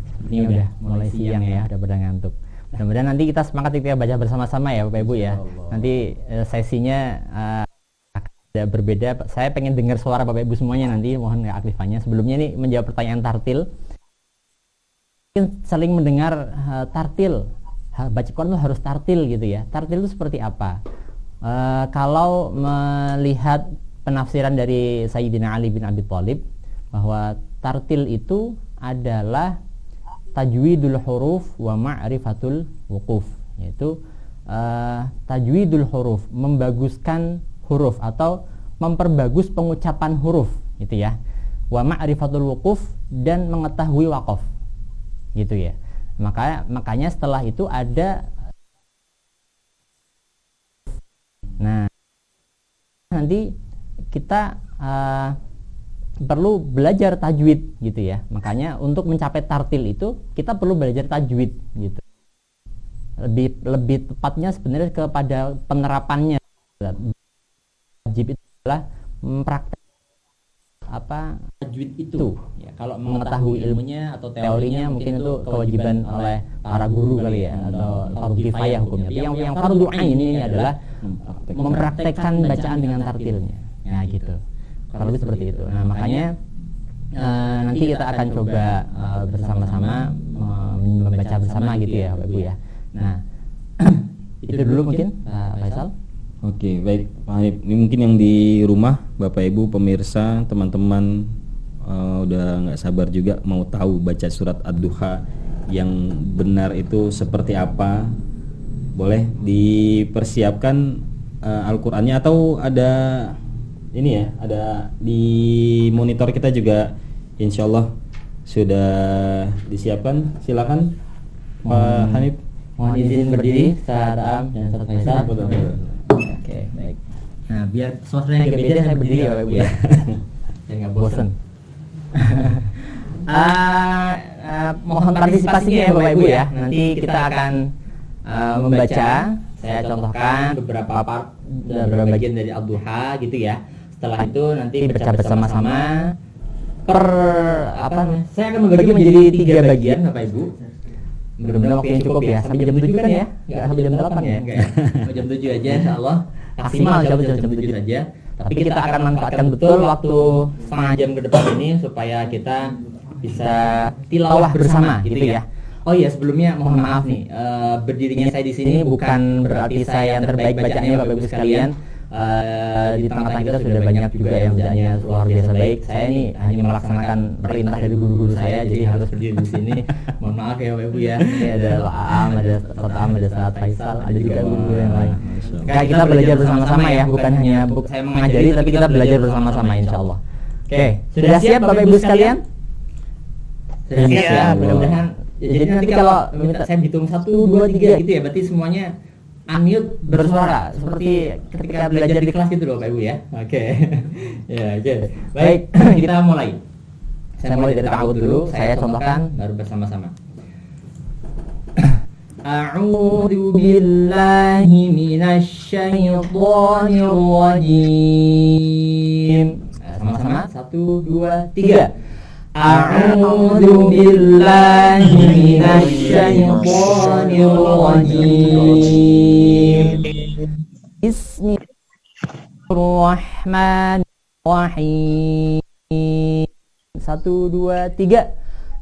sepertinya udah mulai siang ya, udah pada ngantuk. Mudah-mudahan nanti kita semangat kita baca bersama-sama ya Bapak Ibu ya. Nanti sesinya ada berbeda. Saya pengen dengar suara Bapak Ibu semuanya nanti, mohon ya aktifannya. Sebelumnya nih menjawab pertanyaan tartil. Mungkin saling mendengar tartil. Baca Quran itu harus tartil gitu ya. Tartil itu seperti apa? Kalau melihat penafsiran dari Sayyidina Ali bin Abi Thalib bahwa tartil itu adalah tajwidul huruf wa ma'rifatul wuquf, yaitu tajwidul huruf, membaguskan huruf atau memperbagus pengucapan huruf gitu ya. Wa ma'rifatul wuquf, dan mengetahui waqaf gitu ya. Makanya setelah itu ada, nah nanti kita perlu belajar tajwid gitu ya. Makanya untuk mencapai tartil itu kita perlu belajar tajwid gitu. Lebih tepatnya sebenarnya kepada penerapannya. Wajib itu adalah mempraktek tajwid itu ya. Kalau mengetahui ilmunya atau teorinya mungkin itu kewajiban oleh para guru kali ya, atau fardu kifayah hukumnya. Tapi yang fardu ain ini adalah mempraktekkan bacaan dengan tartilnya. Nah gitu. Kalau lebih seperti itu. Nah makanya nanti kita akan coba bersama-sama membaca bersama gitu ya Bapak Ibu ya. Nah itu dulu mungkin Pak Faisal. Oke, baik Pak Hanif. Ini mungkin yang di rumah, Bapak Ibu, pemirsa, teman-teman udah nggak sabar juga mau tahu baca surat Ad-Duha yang benar itu seperti apa. Boleh dipersiapkan Al-Qur'annya, atau ada ini ya, ada di monitor kita juga insya Allah sudah disiapkan. Silakan Pak Hanif. Mohon izin berdiri saat Am dan Ustaz Faisal. Oke, baik. Nah, biar suasananya agak beda, saya berdiri ya Bapak Ibu ya. Biar nggak bosan. Mohon partisipasinya ya Bapak Ibu ya. Nanti kita akan membaca. Saya contohkan beberapa bagian dari Ad-Duha gitu ya. Setelah itu nanti baca bersama-sama. Saya akan membagi menjadi 3 bagian Bapak Ibu. Mudah-mudahan waktu yang cukup ya, sampai jam 7 kan ya? Enggak sampai jam 8 ya? Enggak ya? Jam 7 aja insyaallah. Maksimal jam 7 saja. Tapi kita akan manfaatkan betul waktu setengah jam ke depan ini supaya kita bisa tilawah bersama gitu ya. Oh iya, sebelumnya mohon maaf nih, berdirinya saya di sini bukan berarti saya yang terbaik bacaannya Bapak Ibu sekalian. Di tengah-tengah kita sudah banyak juga yang bacaannya luar biasa baik. Saya ini hanya melaksanakan perintah dari guru-guru saya, jadi harus berdiri di sini. Mohon maaf ya Bapak Ibu ya. Ini ada Am, ada Ustaz ada Ustaz Faisal, ada juga guru yang lain. Kayak kita belajar bersama-sama ya, bukan hanya saya mengajari, tapi kita belajar bersama-sama insyaallah. Oke, sudah siap Bapak Ibu sekalian? Sudah siap ya, mudah-mudahan. Jadi nanti kalau minta saya hitung 1, 2, 3 gitu ya, berarti semuanya unmute bersuara seperti ketika belajar di kelas gitu loh Pak Ibu ya. Oke. Ya, oke. Baik, kita mulai. Saya mulai dari ta'awudz dulu, saya contohkan baru bersama-sama. A'udzu billahi minasy syaithanir rajim. Sama-sama 1, 2, 3. A'udzu billahi minasy syaithanir rajim. Bismillahirrahmanirrahim. 1, 2, 3.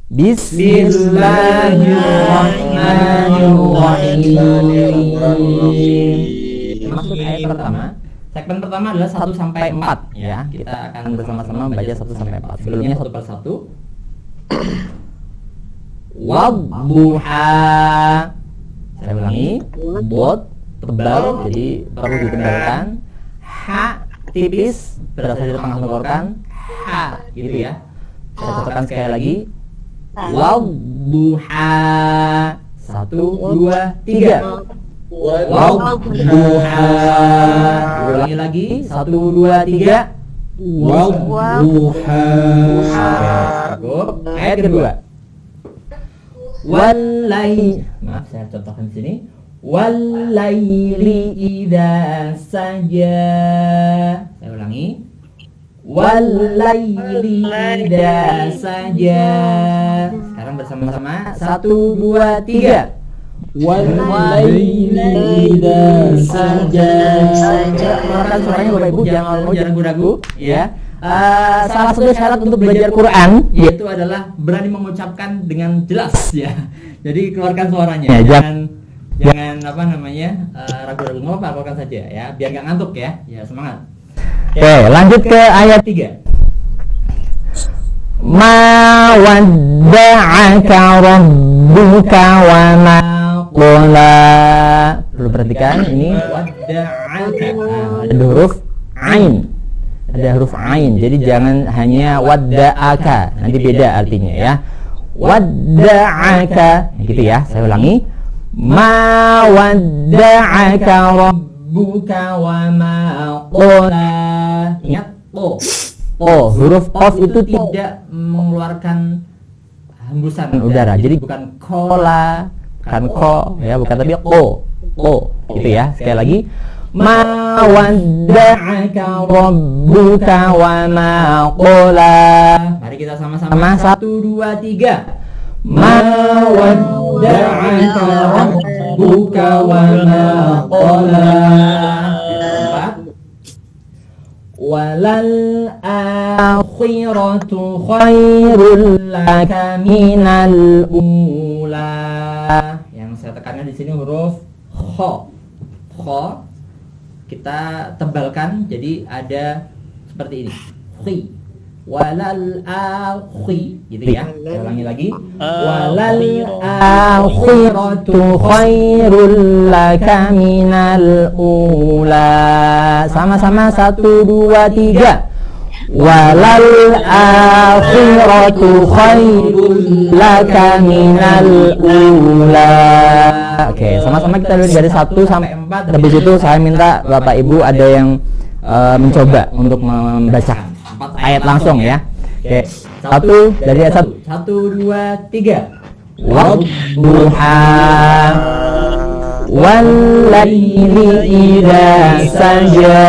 Bismillahirrahmanirrahim. Masuk ayat pertama. Segmen pertama adalah 1 sampai 4 ya. Kita akan bersama-sama membaca 1 sampai 4. Sebelumnya satu persatu. Wadduha. Saya ulangi. Bot tebal, jadi perlu ditebalkan. Ha tipis, berasal dari penghormatan. Ha gitu ya. Saya contohkan sekali lagi. Wadduha. 1, 2, 3. Wadduha. Ulangi lagi. 1, 2, 3. Wadduha. Cukup. Ayat kedua. Wallahi. Maaf, saya contohkan di sini. Wal-laili idza saja. Saya ulangi. Wal-laili idza saja. Sekarang bersama-sama 1 2 3. Wal-laili idza saja. Keluarkan suaranya Bapak Ibu, jangan ragu-ragu ya. Salah satu syarat untuk belajar Quran yaitu adalah berani mengucapkan dengan jelas ya. Jadi keluarkan suaranya. Ya, jangan ragu-ragu, nggak apa-apa, keluarkan saja ya, biar nggak ngantuk ya. Ya, semangat. Oke, lanjut ke ayat 3. Ma wadda'aka rabbuka wa ma qala. Perlu perhatikan ini wadda'aka. Ada huruf ain. Ada huruf ain. Jadi jangan hanya wadda'aka. Nanti beda artinya ya. Wadda'aka. Gitu ya. Saya ulangi. Ma wadda'aka rabbuka wa ma qala. Ingat huruf qaf itu tidak mengeluarkan hembusan udara. Jadi bukan kola, bukan ko ya, bukan, tapi ko gitu ya. Sekali lagi. Ma wadda'aka rabbuka wa ma qala. Mari kita sama-sama 1 2 3. Ma wadda'aka rabbuka wa ma qala. Walal akhiratu khairul laka minal ula. Yang saya tekankan di sini huruf kha. Kha kita tebalkan jadi ada seperti ini. Khi. Walal akhi gitu ya. Saya ulangi lagi. Walal akhiratu khairul laka minal ula. Sama-sama 1 2 3. Walal akhiratu khairul laka minal ula. Oke, sama-sama kita lihat dari 1 sampai 4. Habis itu saya minta Bapak Ibu ada yang mencoba untuk membaca 4 ayat langsung ya. Oke, 1 dari ayat 1. 1 2 3. Wadduha wal laili idza saja.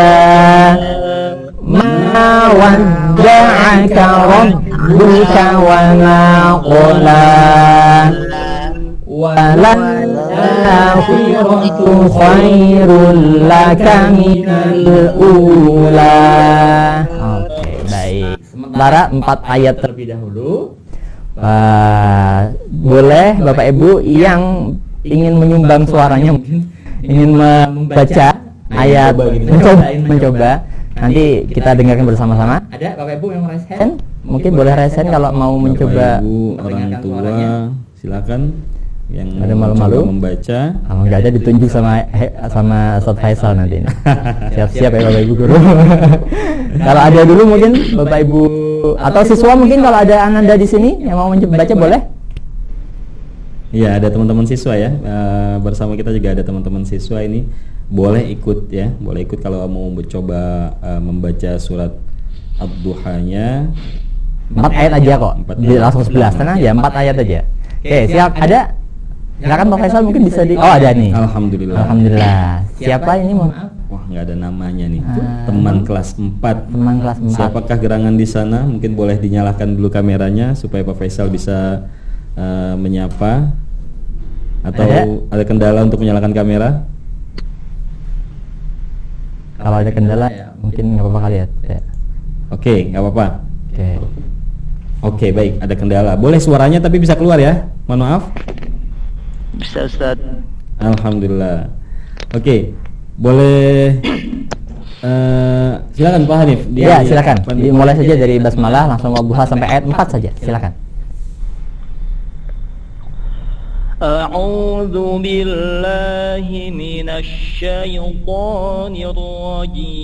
Ma wadda'aka rabbuka wa ma qala. Walal akhiratu khairul laka minal ula. Oke, baik. Sementara 4 ayat terlebih dahulu. Boleh Bapak Ibu yang ingin menyumbang suaranya, mungkin ingin membaca ayat, mencoba. Nanti kita dengarkan bersama-sama. Ada Bapak Ibu yang raise hand? Mungkin boleh raise hand kalau mau mencoba. Ibu, orang tua, silakan. Yang ada malu-malu membaca. Kalau nggak ada ditunjuk sama Ustaz Faisal nanti. Siap-siap ya Bapak Ibu guru. Kalau ada dulu mungkin Bapak Ibu atau siswa, mungkin kalau ada Ananda di sini yang mau mencoba boleh. Iya, ada teman-teman siswa ya. Bersama kita juga ada teman-teman siswa ini. Boleh ikut ya, boleh ikut kalau mau mencoba membaca surat Ad-Duhanya. 4 ayat aja kok. Langsung 11 tenang ya, 4 ayat aja. Oke, siap. Ada? Silakan Pak Faisal, mungkin bisa di. Oh, ada nih. Alhamdulillah. Siapa ini, mohon maaf? Wah, nggak ada namanya nih. Teman kelas 4. Teman kelas 4. Siapakah gerangan di sana? Mungkin boleh dinyalakan dulu kameranya supaya Pak Faisal bisa menyapa. Atau ada kendala untuk menyalakan kamera? Kalau ada kendala ya mungkin nggak apa-apa kali ya. Oke, nggak apa-apa. Oke, baik, ada kendala. Boleh suaranya tapi bisa keluar ya? Mohon maaf. Bisa, Ustaz. Alhamdulillah. Oke, boleh silakan Pak Hanif. Ya, silakan. Dimulai saja dari basmalah langsung Wadduha sampai ayat 4 saja. Silakan. A'udzu billahi minasy syaithanir rajim.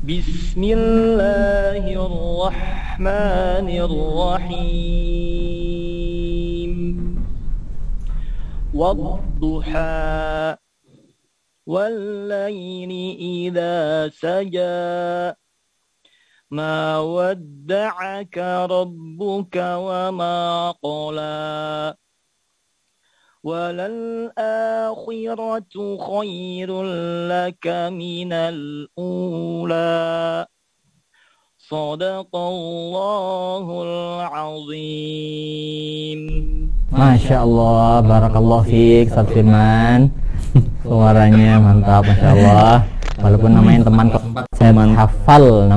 Bismillahirrahmanirrahim. Wadduha wal laili idza saja. Ma wadda'aka rabbuka wa ma qala. وللآخرة خير لك من الأولى صدق الله العظيم. Masya Allah, barakallah fiik, Ustaz Firman. Suaranya mantap, Masya Allah. Walaupun namanya teman kok, saya hafal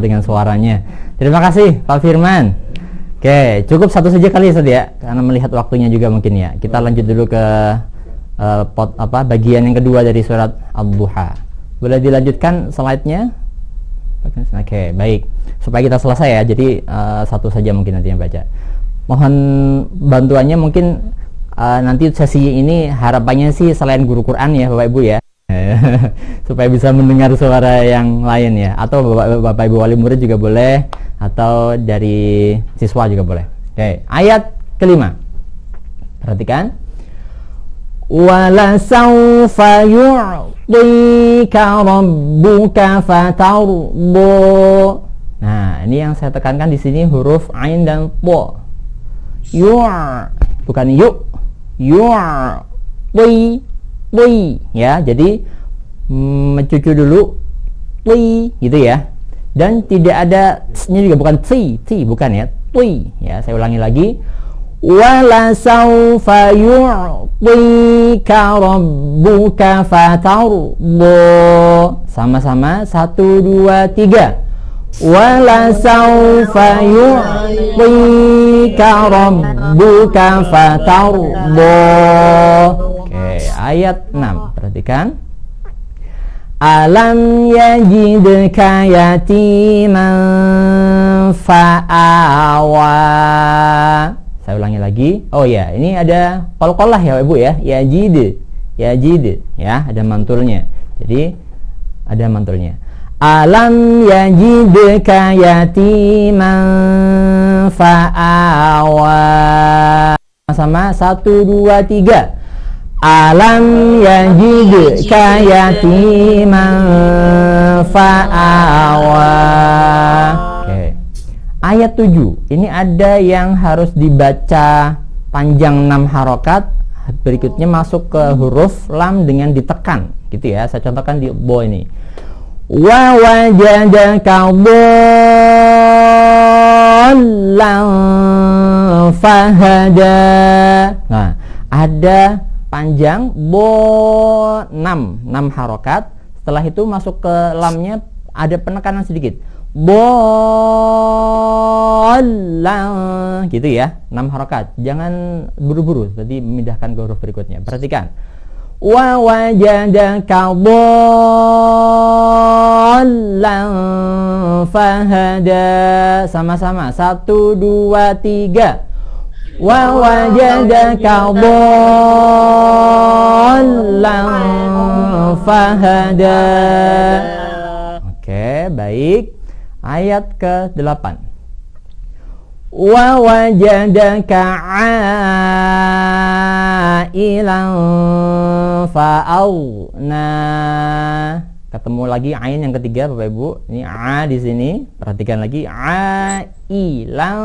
dengan suaranya. Terima kasih Pak Firman. Oke, cukup satu saja kali Ustaz ya, karena melihat waktunya juga mungkin ya. Kita lanjut dulu ke bagian yang kedua dari surat Ad-Duha. Boleh dilanjutkan slide-nya? Oke, baik. Supaya kita selesai ya, jadi satu saja mungkin nanti yang baca. Mohon bantuannya mungkin nanti sesi ini harapannya sih selain guru Quran ya Bapak Ibu ya. Supaya bisa mendengar suara yang lain ya, atau Bapak Ibu wali murid juga boleh, atau dari siswa juga boleh. Oke, ayat kelima. Perhatikan. Wala sawfa yu'tika rabbuka fatarbu. Nah, ini yang saya tekankan di sini huruf ain dan po. Bukan yuk. Ya, jadi mencucu dulu gitu ya. Dan tidak ada nya juga, bukan bukan ya. Ya, saya ulangi lagi. Wala sawfa yu'tika rabbuka fatarbu. Sama-sama 1 2 3. Wala sawfa yu'tika rabbuka fatarbu. Oke, ayat 6. Perhatikan. Alam yajidka yatiman fa'awa. Saya ulangi lagi. Oh ya, ini ada qalqalah ya Ibu ya. Yajid ya, ada mantulnya. Jadi ada mantulnya. Alam yajidka yatiman fa'awa. Sama 1 2 3. Alam yajidka yatiman fa'awa. Oke. Ayat 7. Ini ada yang harus dibaca panjang 6 harokat. Berikutnya masuk ke huruf lam dengan ditekan, gitu ya. Saya contohkan di bawah ini. Wa wajadaka dhallan fahada. Nah, ada panjang 6 harokat. Setelah itu masuk ke lamnya ada penekanan sedikit. Dhallan, gitu ya. 6 harokat. Jangan buru-buru, tadi memindahkan ke huruf berikutnya. Perhatikan. Wa wajadaka dhallan fahada. Sama-sama 1 2 3. Wa wajadaka dhallan fahada. Oke, baik. Ayat ke-8. Wa wajadaka 'ailan fa'auna. Ketemu lagi ain yang ketiga Bapak Ibu. Ini a di sini. Perhatikan lagi 'ailan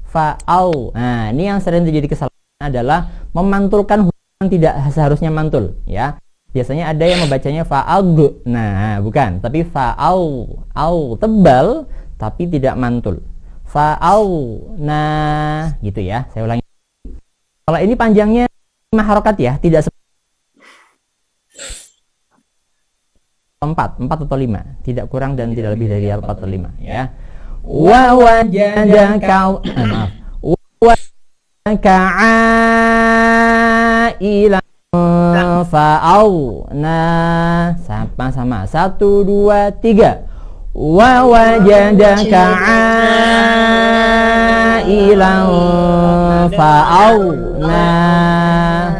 fa'au. Nah, ini yang sering terjadi kesalahan adalah memantulkan huruf yang tidak seharusnya mantul ya. Biasanya ada yang membacanya fa'ag. Nah, bukan, tapi fa'au. Au tebal tapi tidak mantul. Fa'au. Nah, gitu ya. Saya ulangi. Kalau ini panjangnya 5 harokat ya, tidak 4 atau 5, tidak kurang dan tidak lebih dari 4 atau 5 ya. Wa wajadaka ailan fa'auna. Sama-sama 1 2 3. Wa wajadaka ailan fa'auna.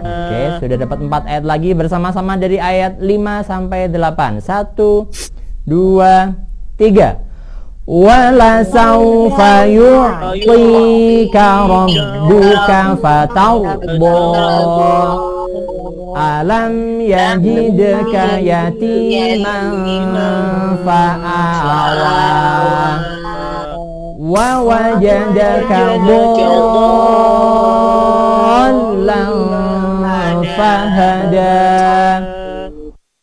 Oke, sudah dapat 4 ayat lagi bersama-sama dari ayat 5 sampai 8. 1 2 3. Wala sawfa yu'tika rabbuka fatarbu. Alam yajidka yatiman fa'awa. Wa wajadaka dhallan dhallan fahada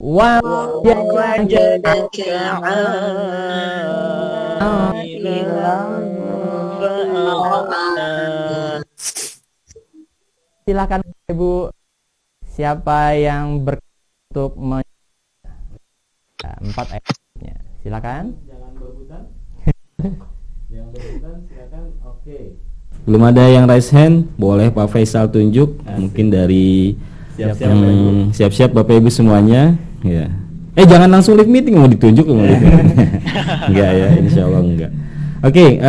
wa wajadaka 'ailan fa'aghnaa. Silakan Ibu, siapa yang untuk 4 ayatnya. Silakan. Jangan berebutan. Yang berebutan silakan. Oke. Belum ada yang raise hand, boleh Pak Faisal tunjuk. Mungkin dari siap-siap Bapak Ibu semuanya. Ya. Jangan langsung live meeting, mau ditunjuk mau enggak ya, insyaallah enggak. Oke,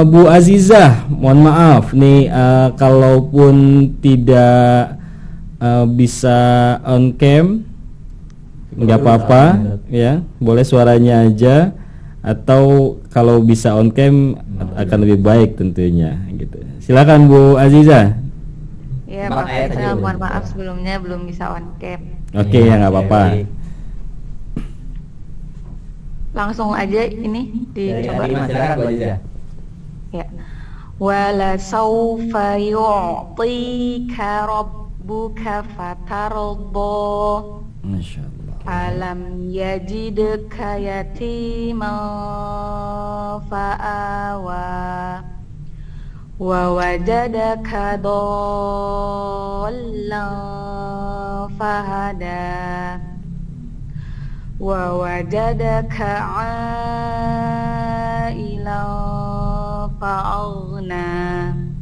Bu Azizah, mohon maaf nih kalaupun tidak bisa on cam nggak apa-apa ya, boleh suaranya aja, atau kalau bisa on cam akan lebih baik tentunya gitu. Silakan Bu Azizah. Ya Pak Faisal, mohon maaf sebelumnya belum bisa on cam. Oke, ya nggak apa-apa. Langsung aja ini dicoba. Silakan Bu Azizah. Ya. Wala sawfa yu'tika rabbuka fatarda. Masyaallah. Alam yajidka yatiman fa'awa wa wajadaka dhallan fahada wa wajadaka 'ailan fa'aghna.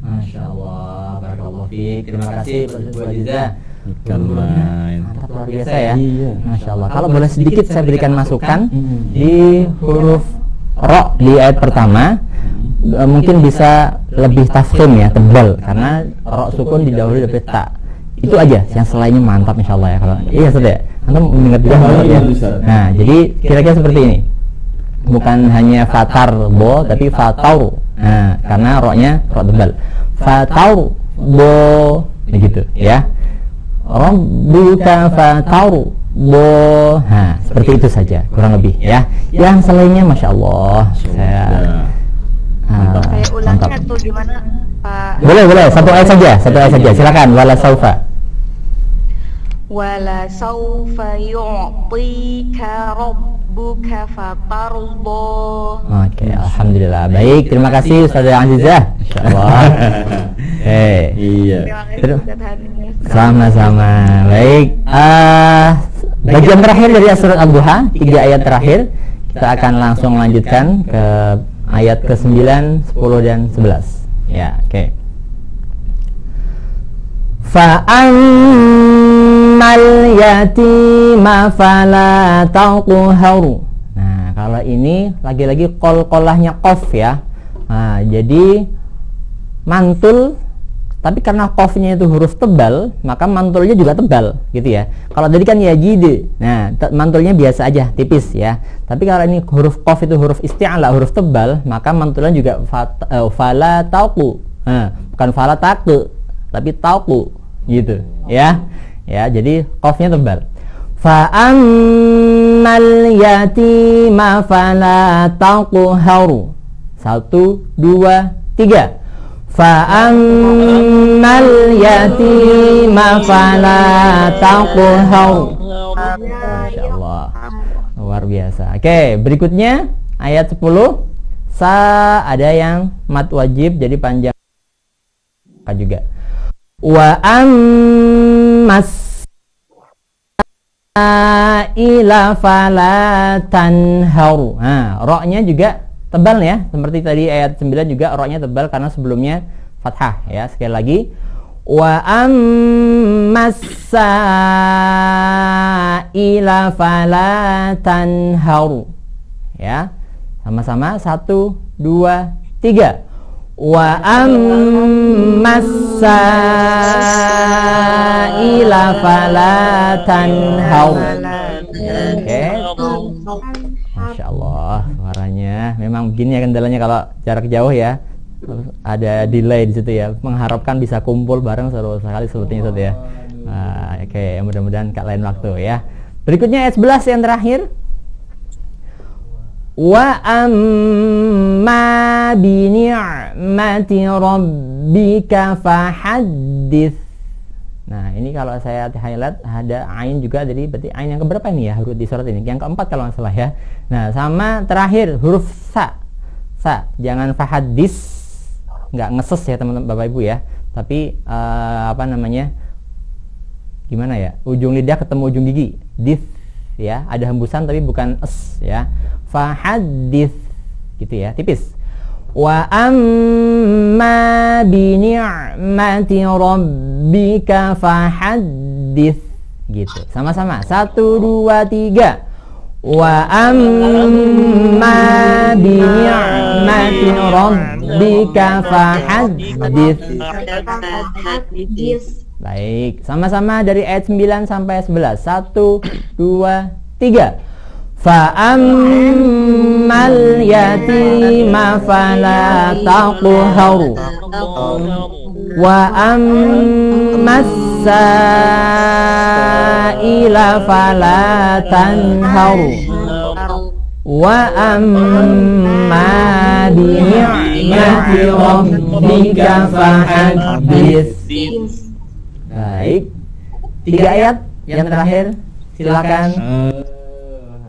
Masyaallah, barakallahu fiik. Terima kasih Bu Azizah. Mantap, luar biasa ya. Masya Allah. Kalau boleh sedikit saya berikan masukan di huruf ro di ayat pertama, mungkin bisa lebih tafkhim ya, tebal, karena ro sukun didahului dari ta. Itu aja. Yang selainnya mantap insya Allah ya. Kalau iya sudah. Anda mendengar juga ya. Nah, jadi kira-kira seperti ini. Bukan hanya fatar bo, tapi fataur. Nah, karena ro-nya ro tebal. Fataur bo, begitu ya. Rabbuka fataur bo. Nah, seperti itu saja kurang lebih ya. Yang selainnya masya Allah. Saya Saya ulangi atau gimana Pak? boleh satu ayat saja. Silakan. Wala saufa. Wala sawfa yu'tika rabbuka fatarda. Oke, alhamdulillah. Baik, terima kasih Ustazah Azizah. Insyaallah. Iya. Terima kasih Ustaz Haris. Sama-sama. Baik. Bagian terakhir dari surat Ad-Duha, 3 ayat terakhir. Kita akan langsung lanjutkan ke ayat ke-9, 10 dan 11. Ya, oke. Fa'ammal yatima fala taqharu. Nah, kalau ini lagi-lagi qolahnya qaf ya. Nah, jadi mantul, tapi karena qafnya itu huruf tebal, maka mantulnya juga tebal gitu ya. Kalau tadi kan yajid. Nah, mantulnya biasa aja, tipis ya. Tapi kalau ini huruf qaf itu huruf isti'ala, huruf tebal, maka mantulnya juga fala taqu. Nah, bukan fala taqu, tapi taqu gitu ya. Ya, jadi qafnya tebal. Fa ammal yatima fala taqharu. 1 2 3. Fa ammal yatima fala taqharu. Masyaallah. Luar biasa. Oke, berikutnya ayat 10. Ada yang mat wajib jadi panjang juga. Wa ammas ila fala tanharu. Nah, ro-nya juga tebal ya, seperti tadi ayat 9 juga ro-nya tebal karena sebelumnya fathah ya. Sekali lagi, wa ammas ila fala tanharu. Ya. Sama-sama 1 2 3. Wa ammas ila fala tanharu. Oke. Masya Allah, suaranya memang begini ya kendalanya kalau jarak jauh ya, ada delay di situ ya. Mengharapkan bisa kumpul bareng seru sekali sepertinya itu ya. Nah, oke, mudah-mudahan lain waktu ya. Berikutnya ayat 11 yang terakhir. Wa amma bi ni'mati rabbika fahaddits. Nah, ini kalau saya highlight ada ain juga, jadi berarti ain yang keberapa ini ya huruf di surat ini? Yang keempat kalau nggak salah ya. Nah, sama terakhir huruf sa. Sa, jangan fahaddits. Nggak ngeses ya teman-teman Bapak Ibu ya. Tapi gimana ya? Ujung lidah ketemu ujung gigi. Dis ya, ada hembusan tapi bukan es ya. Fahaddits gitu ya, tipis. Wa amma bi ni'mati rabbika fahaddits gitu. Sama-sama. 1 2 3. Wa amma bi ni'mati rabbika fahaddits. Baik, sama-sama dari ayat 9 sampai 11. 1 2 3. Fa'ammal yatima fala taqhar wa ammas sa'ila fala tanhar wa amma bi ni'mati rabbika fahaddits. Baik, 3 ayat yang terakhir, silakan.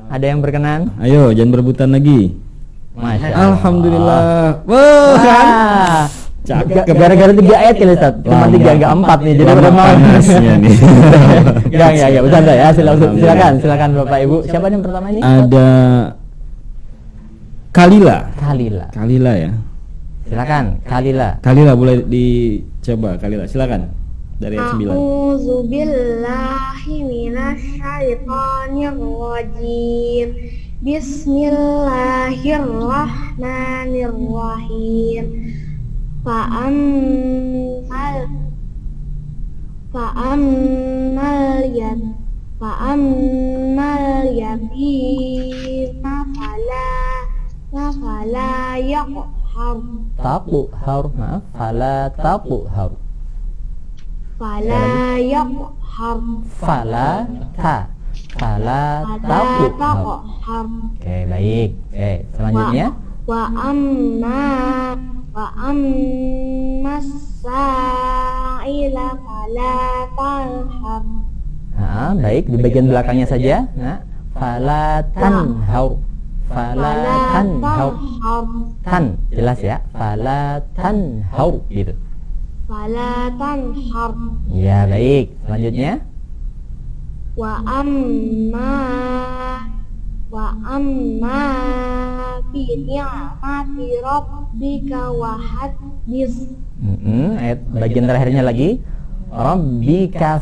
Ada yang berkenan? Ayo, jangan berebutan lagi. Masya Allah. Alhamdulillah. Wah, cakep. Gara-gara 3 ayat ya Ustaz. Cuma 3 enggak 4 nih. Jadi udah mau. nih. Ya, bercanda ya. Silakan Bapak Ibu. Siapa yang pertama ini? Ada Kalila. Kalila ya. Silakan, Kalila. Kalila boleh dicoba Kalila. Silakan. Dari ayat 9. A'udzubillahi minasyaitonir rajim. Bismillahirrahmanirrahim. Fa'ammal yatima fala yaqhar. Fala taqhar. Fala yaqhar. Fala taqhar. Oke, baik. Selanjutnya. Wa amma sa'ila fala tanhar. Nah, baik, di bagian belakangnya saja. Nah, fala tanhar. Tan, jelas ya. Fala tanhar gitu. Fala tanhar. Ya, baik. Selanjutnya. Wa amma bi ni'mati rabbika wahaddits. Ayat bagian terakhirnya lagi. Rabbika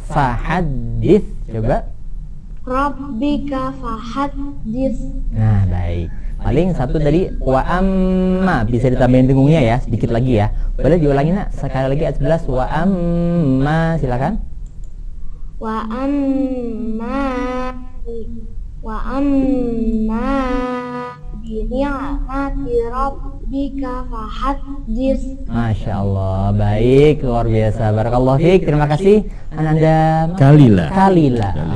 fahaddits. Coba. Rabbika fahaddits. Nah, baik. Paling satu tadi wa amma bisa ditambahin dengungnya ya, sedikit lagi ya. Boleh diulangi nak sekali lagi ayat 11 wa amma, silakan. Wa amma bi ni'mati rabbika fahaddits. Masya Allah, baik, luar biasa. Barakallahu fiik. Terima kasih Ananda Kalila.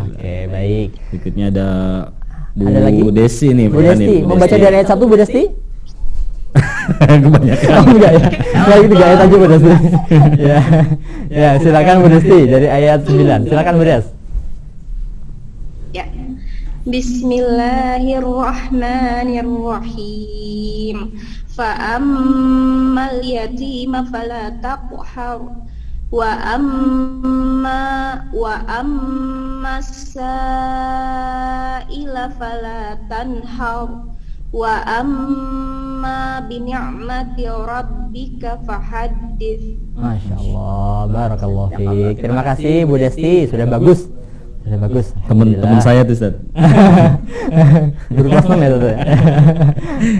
Oke, baik. Berikutnya ada ada lagi? Bu Desi nih. Bu Desti, mau baca dari ayat 1 Bu Desti? Kebanyakan. Oh, enggak ya. Lagi 3 ayat aja Bu Desti. Ya, silakan Bu Desti dari ayat 9. Silakan Bu Des. Ya. Bismillahirrahmanirrahim. Fa'ammal yatima fala taqhar wa amma sa'ila fala tanhar wa amma bi ni'mati rabbika fahaddits. Masya Allah, barakallahu fiik. Terima kasih Bu Desti, sudah bagus. Teman-teman saya tuh Ustaz. Guru kelas 6 ya tuh.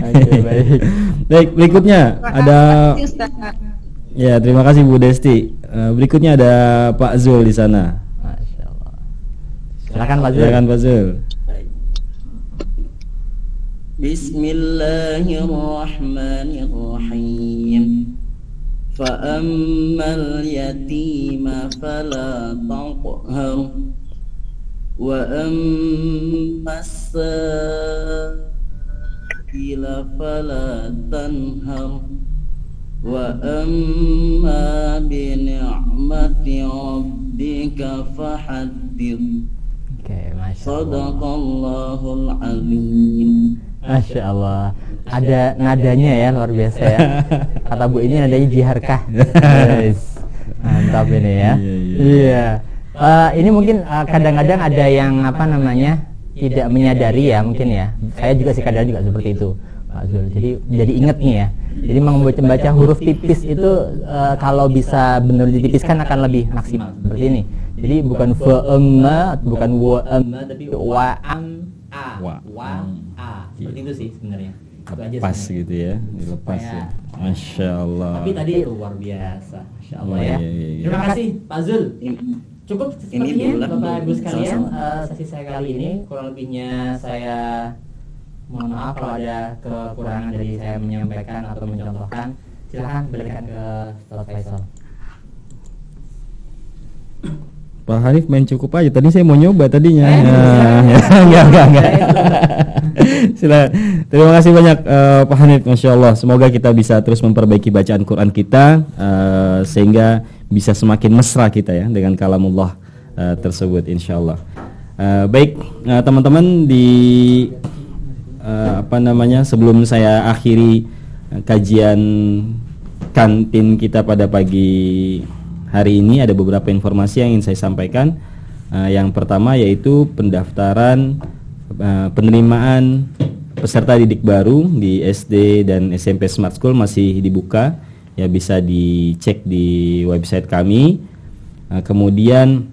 Oke, baik. Baik, berikutnya ada. Ya, terima kasih Bu Desti. Berikutnya ada Pak Zul di sana. Masya Allah. Silakan Pak Zul. Silakan Pak Zul. Bismillahirrahmanirrahim. Fa'ammal yatima fala taqhar wa ammas qila fala tanhar wa amma bi ni'mati rabbika fahaddith. Oke, Masya Allah. Sadaqallahul azim. Masya Allah. Ada nadanya ya, luar biasa ya. Kata Bu ini nadanya jiharkah. Yes. Mantap ini ya. Iya. Ini mungkin kadang-kadang ada yang apa namanya tidak menyadari ya mungkin ya. Saya juga sih kadang juga seperti itu, Pak Zul. Jadi ingat nih ya. Jadi membaca huruf tipis itu kalau bisa benar ditipiskan akan lebih maksimal seperti ini. Jadi bukan fa-amma, bukan wa-amma, tapi wa-am-a. Wa-a. Seperti itu sih sebenarnya. Pas gitu ya, dilepas ya. Masya Allah. Tapi tadi luar biasa, Masya Allah ya. Iya. Terima kasih Pak Zul. Cukup sepertinya Bapak Ibu sekalian, sesi saya kali ini kurang lebihnya saya mohon maaf kalau ada kekurangan dari saya menyampaikan atau mencontohkan. Silakan berikan ke Ustaz Faisal. Pak Hanif main cukup aja. Tadi saya mau nyoba tadinya. Enggak. Silakan. Terima kasih banyak Pak Hanif, Masya Allah. Semoga kita bisa terus memperbaiki bacaan Quran kita sehingga bisa semakin mesra kita ya dengan kalamullah tersebut, insya Allah. Baik teman-teman, di sebelum saya akhiri kajian kantin kita pada pagi hari ini, ada beberapa informasi yang ingin saya sampaikan. Yang pertama yaitu pendaftaran penerimaan peserta didik baru di SD dan SMP Smart School masih dibuka. Ya, bisa dicek di website kami. Kemudian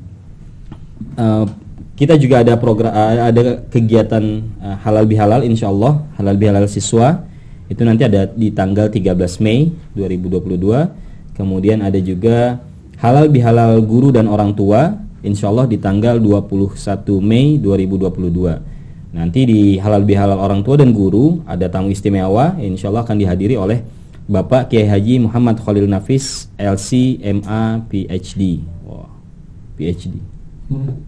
kita juga ada program, ada kegiatan halal bihalal, insyaallah halal bihalal siswa itu nanti ada di tanggal 13 Mei 2022. Kemudian ada juga halal bihalal guru dan orang tua, insyaallah di tanggal 21 Mei 2022. Nanti di halal bihalal orang tua dan guru ada tamu istimewa, insyaallah akan dihadiri oleh Bapak Kiai Haji Muhammad Khalil Nafis, LC, MA, PhD. Wow, PhD.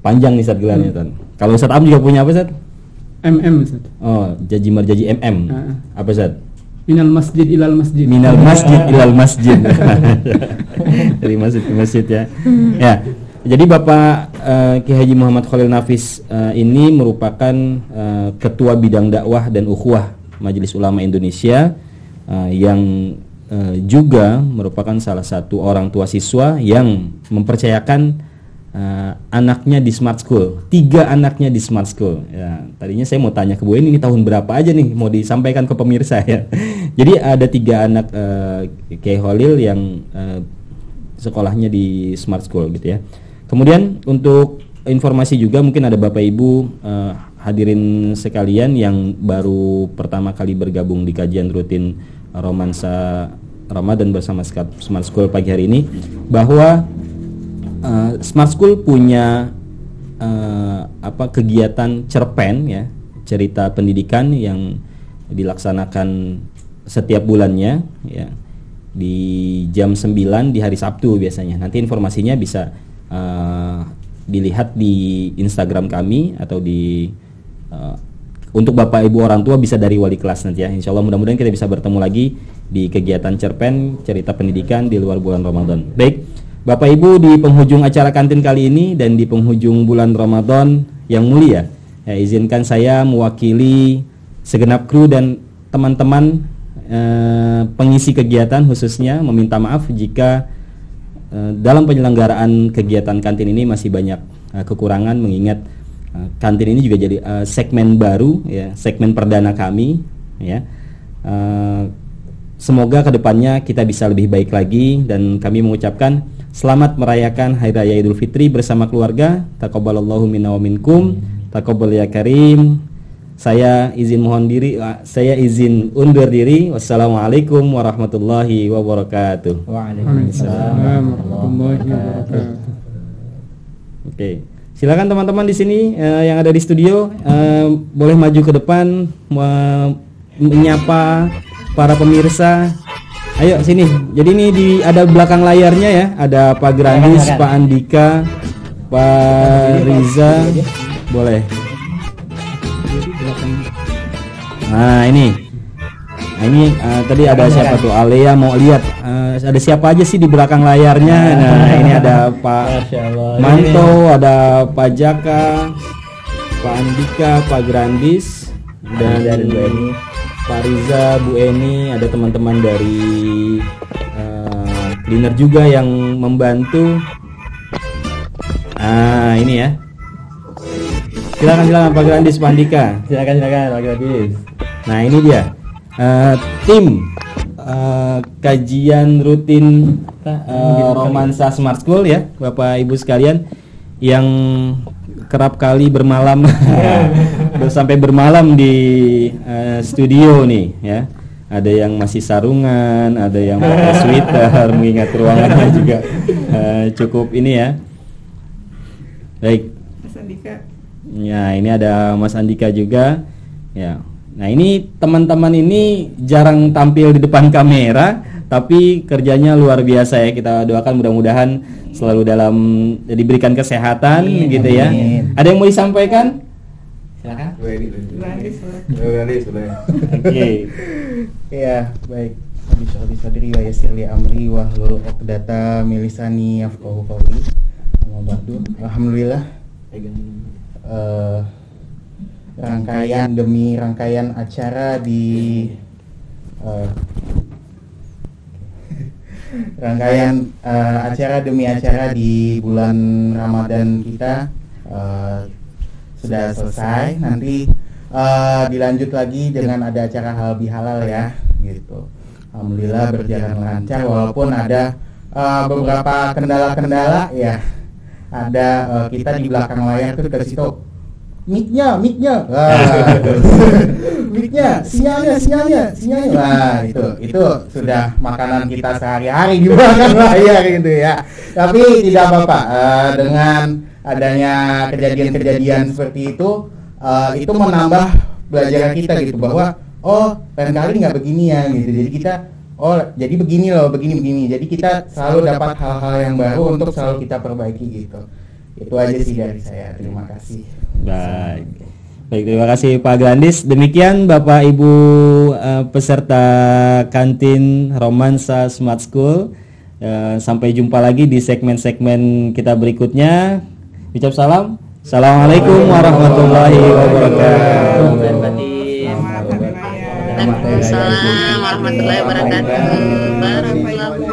Panjang nih Ustaz gelarnya, Tan. Kalau Ustaz Am juga punya apa, Ustaz? MM, Ustaz. Oh, Jaji Marjaji MM. Apa, Ustaz? Minal masjid ilal masjid. Minal masjid ilal masjid. Dari masjid ke masjid ya. Ya. Jadi Bapak Kiai Haji Muhammad Khalil Nafis ini merupakan Ketua Bidang Dakwah dan Ukhuwah Majelis Ulama Indonesia, yang juga merupakan salah satu orang tua siswa yang mempercayakan anaknya di Smart School, 3 anaknya di Smart School. Ya, tadinya saya mau tanya ke Bu ini tahun berapa aja nih mau disampaikan ke pemirsa ya. Jadi ada 3 anak Kiai Khalil yang sekolahnya di Smart School gitu ya. Kemudian untuk informasi juga mungkin ada Bapak Ibu hadirin sekalian yang baru pertama kali bergabung di kajian rutin Romansa Ramadan bersama Smart School pagi hari ini, bahwa Smart School punya kegiatan cerpen ya, cerita pendidikan yang dilaksanakan setiap bulannya ya, di jam 9 di hari Sabtu biasanya. Nanti informasinya bisa dilihat di Instagram kami atau di untuk Bapak Ibu orang tua bisa dari wali kelas nanti ya. Insya Allah mudah-mudahan kita bisa bertemu lagi di kegiatan cerpen cerita pendidikan di luar bulan Ramadan. Baik, Bapak Ibu, di penghujung acara kantin kali ini dan di penghujung bulan Ramadan yang mulia, ya, izinkan saya mewakili segenap kru dan teman-teman pengisi kegiatan khususnya meminta maaf jika dalam penyelenggaraan kegiatan kantin ini masih banyak kekurangan, mengingat kantin ini juga jadi segmen baru ya, segmen perdana kami ya. Semoga kedepannya kita bisa lebih baik lagi, dan kami mengucapkan selamat merayakan Hari Raya Idul Fitri bersama keluarga. Taqabbalallahu minna wa minkum, taqabbal ya karim. Saya izin undur diri. Wassalamualaikum warahmatullahi wabarakatuh. Waalaikumsalam warahmatullahi wabarakatuh. Oke. Silakan teman-teman di sini yang ada di studio boleh maju ke depan menyapa para pemirsa. Ayo sini. Jadi ini ada belakang layarnya ya, ada Pak Granis, Pak Andika, Pak Riza. Boleh. Nah, ini Nah, ini tadi ada siapa tuh? Alea mau lihat ada siapa aja sih di belakang layarnya. Nah, ini ada Pak Manto, ada Pak Jaka, Pak Andika, Pak Grandis, dan Bu Eni, Pak Riza, Bu Eni, ada teman-teman dari cleaner juga yang membantu. Ini ya. Silakan Pak Grandis, Pak Andika. Silakan Pak Grandis. Nah, ini dia tim kajian rutin Romansa Smart School ya, Bapak Ibu sekalian, yang kerap kali bermalam sampai bermalam di studio nih ya. Ada yang masih sarungan, ada yang pakai sweater mengingat ruangannya juga cukup ini ya. Baik. Mas Andika. Ya, ini ada Mas Andika juga. Ya. Nah, ini teman-teman ini jarang tampil di depan kamera, tapi kerjanya luar biasa ya. Kita doakan mudah-mudahan selalu diberikan kesehatan gitu ya. Ada yang mau disampaikan? Silakan. Oke. Ya, baik. Habis sadri wa yassirli amri wa hlul 'uqdatam min lisani yafqahu qawli. Alhamdulillah. Rangkaian demi rangkaian acara di acara demi acara di bulan Ramadan kita sudah selesai. Nanti dilanjut lagi dengan ada acara halal bihalal ya, gitu. Alhamdulillah berjalan lancar walaupun ada beberapa kendala-kendala ya. Ada kita di belakang layar tuh dikasih tau mic-nya miknya sinyalnya. Nah, itu sudah makanan kita sehari-hari di belakang layar gitu ya. Tapi tidak apa-apa, dengan adanya kejadian-kejadian seperti itu menambah belajar kita gitu, bahwa lain kali nggak begini ya gitu. Jadi kita jadi begini loh, begini. Jadi kita selalu dapat hal-hal yang baru untuk selalu kita perbaiki gitu. Itu aja sih dari saya. Terima kasih. Baik, terima kasih Pak Grandis. Demikian Bapak Ibu peserta kantin Romansa Smart School. Sampai jumpa lagi di segmen-segmen kita berikutnya. Ucap salam. Assalamualaikum warahmatullahi wabarakatuh. Waalaikumsalam warahmatullahi wabarakatuh.